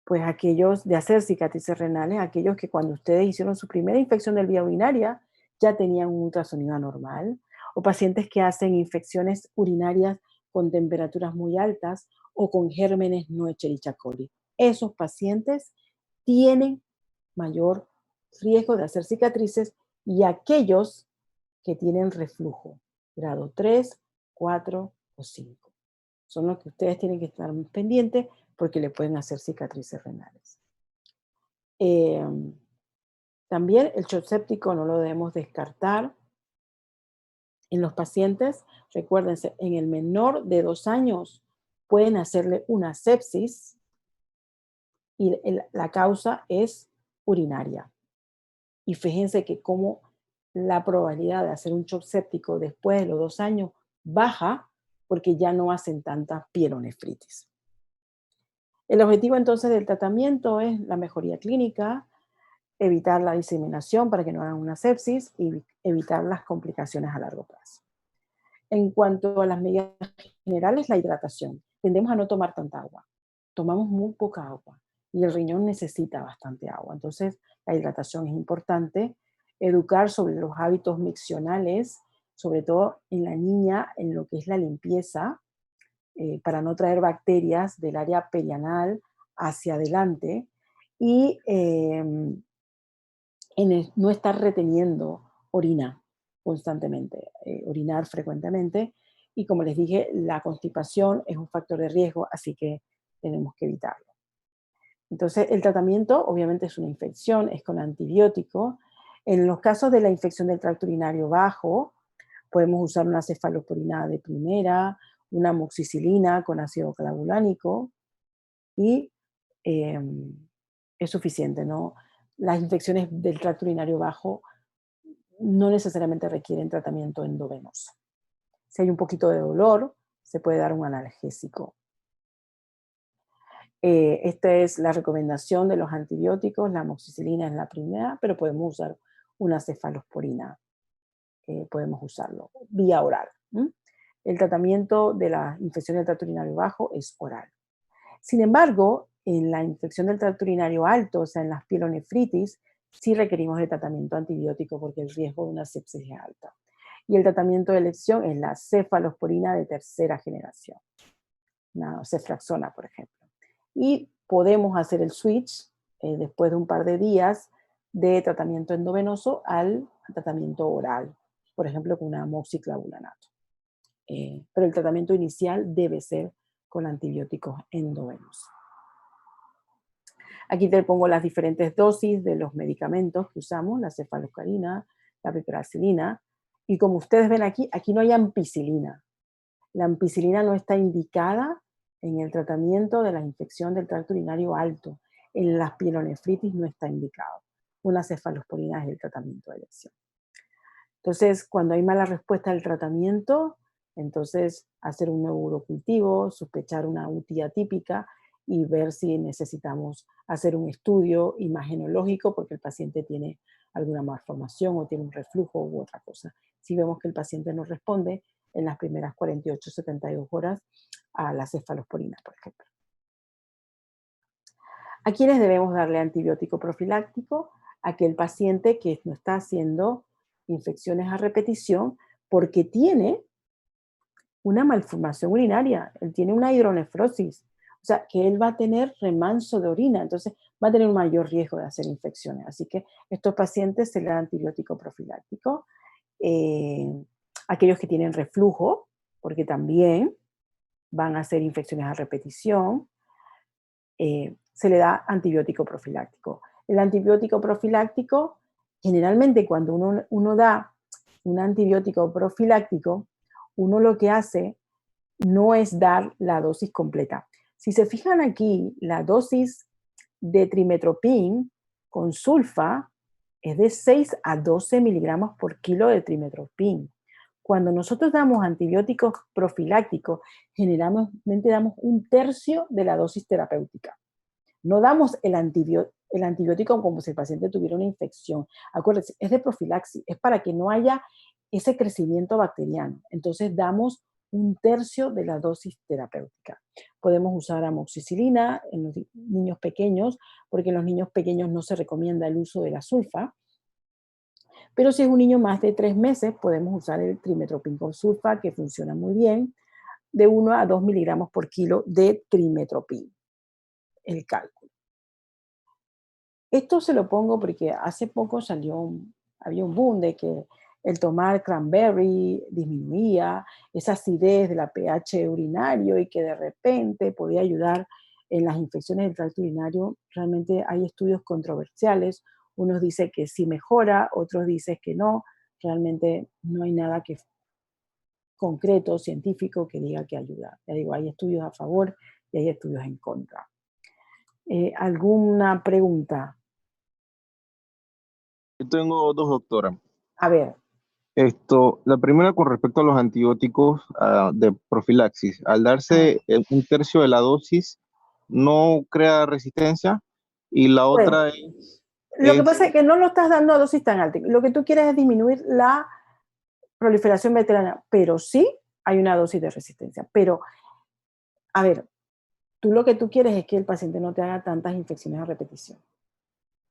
Pues aquellos de hacer cicatrices renales, aquellos que cuando ustedes hicieron su primera infección del vía urinaria ya tenían un ultrasonido anormal, o pacientes que hacen infecciones urinarias con temperaturas muy altas o con gérmenes no Escherichia coli. Esos pacientes tienen mayor riesgo de hacer cicatrices, y aquellos que tienen reflujo, grado 3, 4 o 5. Son los que ustedes tienen que estar muy pendientes porque le pueden hacer cicatrices renales. También el shock séptico no lo debemos descartar en los pacientes. Recuérdense, en el menor de 2 años pueden hacerle una sepsis y la causa es urinaria. Y fíjense que como la probabilidad de hacer un shock séptico después de los 2 años baja porque ya no hacen tanta pielonefritis. El objetivo entonces del tratamiento es la mejoría clínica, evitar la diseminación para que no hagan una sepsis y evitar las complicaciones a largo plazo. En cuanto a las medidas generales, la hidratación. Tendemos a no tomar tanta agua. Tomamos muy poca agua y el riñón necesita bastante agua. Entonces, la hidratación es importante. Educar sobre los hábitos miccionales, sobre todo en la niña, en lo que es la limpieza, para no traer bacterias del área perianal hacia adelante y no estar reteniendo orina constantemente, orinar frecuentemente. Y como les dije, la constipación es un factor de riesgo, así que tenemos que evitarlo. Entonces, el tratamiento obviamente es una infección, es con antibiótico. En los casos de la infección del tracto urinario bajo, podemos usar una cefalosporina de primera, una amoxicilina con ácido clavulánico y es suficiente, ¿no? Las infecciones del tracto urinario bajo no necesariamente requieren tratamiento endovenoso. Si hay un poquito de dolor, se puede dar un analgésico. Esta es la recomendación de los antibióticos, la amoxicilina es la primera, pero podemos usar una cefalosporina. Podemos usarlo vía oral. El tratamiento de la infección del tracto urinario bajo es oral. Sin embargo, en la infección del tracto urinario alto, o sea, en las pielonefritis, sí requerimos de tratamiento antibiótico porque el riesgo de una sepsis es alta. Y el tratamiento de elección es la cefalosporina de tercera generación, una ceftriaxona, por ejemplo. Y podemos hacer el switch después de un par de días de tratamiento endovenoso al tratamiento oral, por ejemplo, con una amoxiclavulanato. Pero el tratamiento inicial debe ser con antibióticos endovenosos. Aquí te pongo las diferentes dosis de los medicamentos que usamos, la cefalosporina, la piperacilina, y como ustedes ven aquí no hay ampicilina. La ampicilina no está indicada en el tratamiento de la infección del tracto urinario alto. En las pielonefritis no está indicado. Una cefalosporina es el tratamiento de elección. Entonces, cuando hay mala respuesta al tratamiento, entonces hacer un nuevo urocultivo, sospechar una UTI atípica y ver si necesitamos hacer un estudio imagenológico porque el paciente tiene alguna malformación o tiene un reflujo u otra cosa. Si vemos que el paciente no responde en las primeras 48-72 horas a la cefalosporina, por ejemplo. ¿A quiénes debemos darle antibiótico profiláctico? Aquel paciente que no está haciendo infecciones a repetición porque tiene una malformación urinaria, él tiene una hidronefrosis, o sea, que él va a tener remanso de orina, entonces va a tener un mayor riesgo de hacer infecciones. Así que estos pacientes se le da antibiótico profiláctico. Aquellos que tienen reflujo, porque también van a hacer infecciones a repetición, se le da antibiótico profiláctico. El antibiótico profiláctico, generalmente cuando uno da un antibiótico profiláctico, uno lo que hace no es dar la dosis completa. Si se fijan aquí, la dosis de trimetoprim con sulfa es de 6 a 12 miligramos por kilo de trimetoprim. Cuando nosotros damos antibióticos profilácticos, generalmente damos un tercio de la dosis terapéutica. No damos el antibiótico como si el paciente tuviera una infección. Acuérdense, es de profilaxis, es para que no haya ese crecimiento bacteriano. Entonces damos un tercio de la dosis terapéutica. Podemos usar amoxicilina en los niños pequeños, porque en los niños pequeños no se recomienda el uso de la sulfa. Pero si es un niño más de 3 meses, podemos usar el trimetoprim con sulfa, que funciona muy bien, de 1 a 2 miligramos por kilo de trimetoprim. El cálculo. Esto se lo pongo porque hace poco había un boom de que el tomar cranberry disminuía esa acidez de la pH urinario y que de repente podía ayudar en las infecciones del tracto urinario. Realmente hay estudios controversiales. Unos dicen que sí mejora, otros dicen que no. Realmente no hay nada concreto, científico, que diga que ayuda. Ya digo, hay estudios a favor y hay estudios en contra. ¿Alguna pregunta? Yo tengo dos, doctora. A ver, La primera con respecto a los antibióticos de profilaxis. Al darse un tercio de la dosis, ¿no crea resistencia? Y la bueno, otra lo que es pasa es que no lo estás dando a dosis tan alta. Lo que tú quieres es disminuir la proliferación bacteriana, pero sí hay una dosis de resistencia. Pero, a ver, tú lo que tú quieres es que el paciente no te haga tantas infecciones a repetición.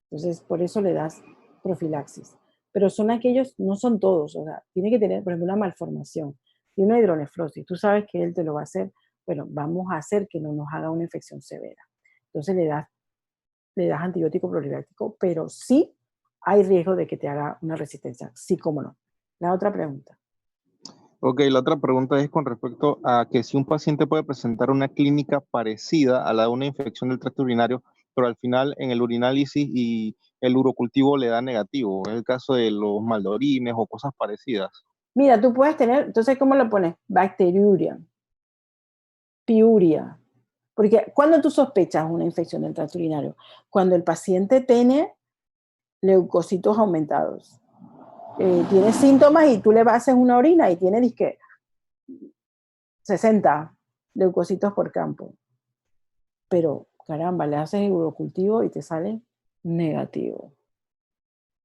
Entonces, por eso le das profilaxis. Pero son aquellos, no son todos, o sea, tiene que tener, por ejemplo, una malformación y una hidronefrosis. Tú sabes que él te lo va a hacer, bueno, vamos a hacer que no nos haga una infección severa. Entonces le das antibiótico profiláctico, pero sí hay riesgo de que te haga una resistencia. Sí, cómo no. La otra pregunta. Ok, la otra pregunta es con respecto a que si un paciente puede presentar una clínica parecida a la de una infección del tracto urinario, pero al final en el urinálisis y el urocultivo le da negativo. Es el caso de los maldorines o cosas parecidas. Mira, tú puedes tener, entonces, ¿cómo le pones? Bacteriuria, piuria. Porque cuando tú sospechas una infección del tracto urinario, cuando el paciente tiene leucocitos aumentados, tiene síntomas y tú le haces una orina y tiene disque 60 leucocitos por campo. Pero, caramba, le haces el urocultivo y te sale negativo.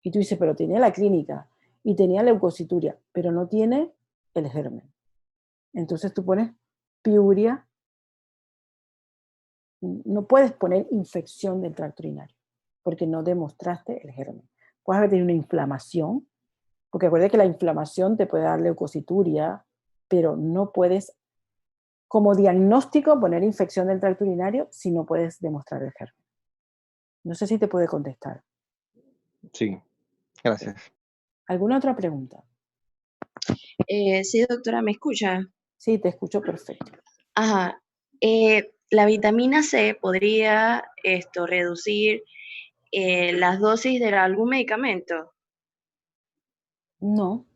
Y tú dices, pero tenía la clínica y tenía leucocituria, pero no tiene el germen. Entonces tú pones piuria. No puedes poner infección del tracto urinario porque no demostraste el germen. Puedes haber tenido una inflamación, porque acuérdate que la inflamación te puede dar leucocituria, pero no puedes, como diagnóstico, poner infección del tracto urinario si no puedes demostrar el germen. No sé si te puede contestar. Sí, gracias. ¿Alguna otra pregunta? Sí, doctora, ¿me escucha? Sí, te escucho perfecto. Ajá. La vitamina C podría reducir las dosis de algún medicamento. No.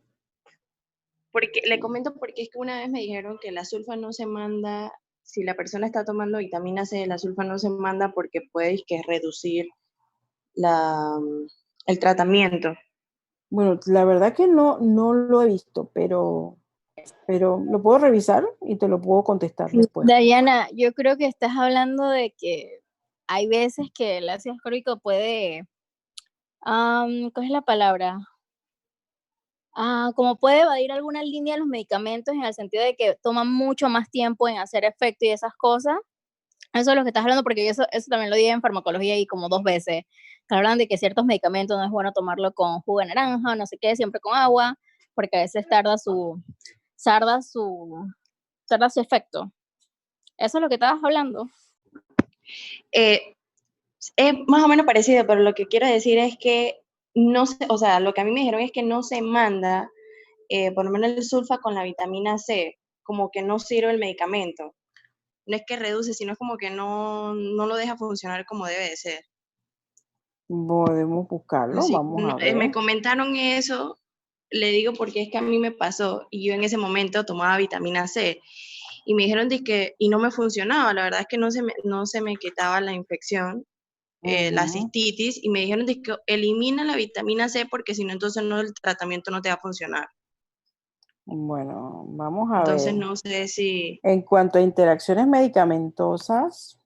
Porque le comento porque es que una vez me dijeron que la sulfa no se manda, si la persona está tomando vitamina C, la sulfa no se manda porque puede que reducir el tratamiento. Bueno, la verdad que no lo he visto, pero lo puedo revisar y te lo puedo contestar después. Dayana, yo creo que estás hablando de que hay veces que el ácido ascórbico puede, ¿cuál es la palabra? Como puede evadir alguna línea de los medicamentos en el sentido de que toman mucho más tiempo en hacer efecto y esas cosas. Eso es lo que estás hablando, porque eso también lo di en farmacología y como 2 veces. Que hablan de que ciertos medicamentos no es bueno tomarlo con jugo de naranja, no sé qué, siempre con agua, porque a veces tarda su efecto. Eso es lo que estabas hablando. Es más o menos parecido, pero lo que quiero decir es que no se, o sea, lo que a mí me dijeron es que no se manda, por lo menos el sulfa con la vitamina C, como que no sirve el medicamento. No es que reduce, sino es como que no lo deja funcionar como debe de ser. Podemos buscarlo, Así, vamos a ver. me comentaron eso, le digo porque es que a mí me pasó y yo en ese momento tomaba vitamina C y me dijeron que y no me funcionaba, la verdad es que no se me quitaba la infección, la cistitis, y me dijeron que elimina la vitamina C porque si no entonces no, el tratamiento no te va a funcionar. Bueno, vamos a Entonces ver. no sé si... En cuanto a interacciones medicamentosas,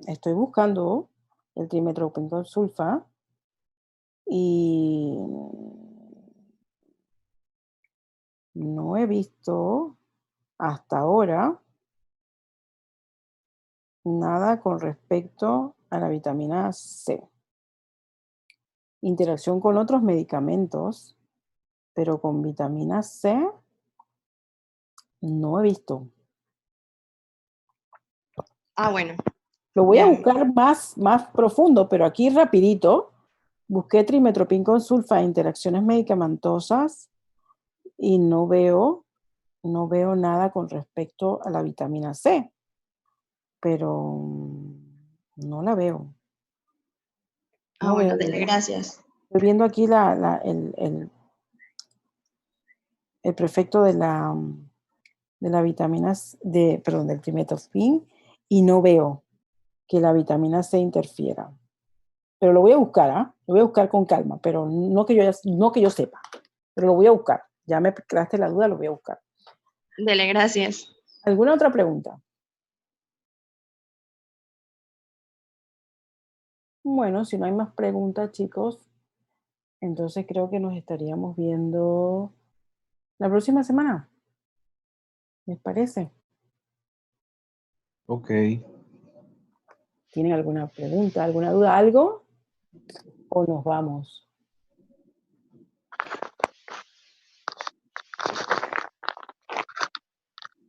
estoy buscando el trimethoprim sulfa y no he visto hasta ahora nada con respecto a la vitamina C. Interacción con otros medicamentos, pero con vitamina C no he visto. Bueno. Lo voy Ya. a buscar más profundo, pero aquí rapidito. Busqué trimethoprim con sulfa, interacciones medicamentosas y no veo nada con respecto a la vitamina C, pero no la veo. No bueno, veo. dele, gracias. Estoy viendo aquí el prefecto de la vitamina perdón, del trimethoprim, y no veo que la vitamina C interfiera. Pero lo voy a buscar, ¿ah? Lo voy a buscar con calma, pero no que yo sepa, pero lo voy a buscar. Ya me creaste la duda, lo voy a buscar. Dele, gracias. ¿Alguna otra pregunta? Bueno, si no hay más preguntas, chicos, entonces creo que nos estaríamos viendo la próxima semana. ¿Les parece? Ok. ¿Tienen alguna pregunta, alguna duda, algo? ¿O nos vamos?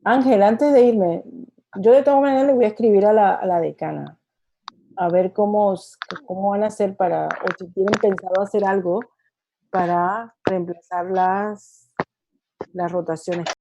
Ángel, antes de irme, yo de todas maneras le voy a escribir a la decana a ver cómo van a hacer o si tienen pensado hacer algo para reemplazar las rotaciones.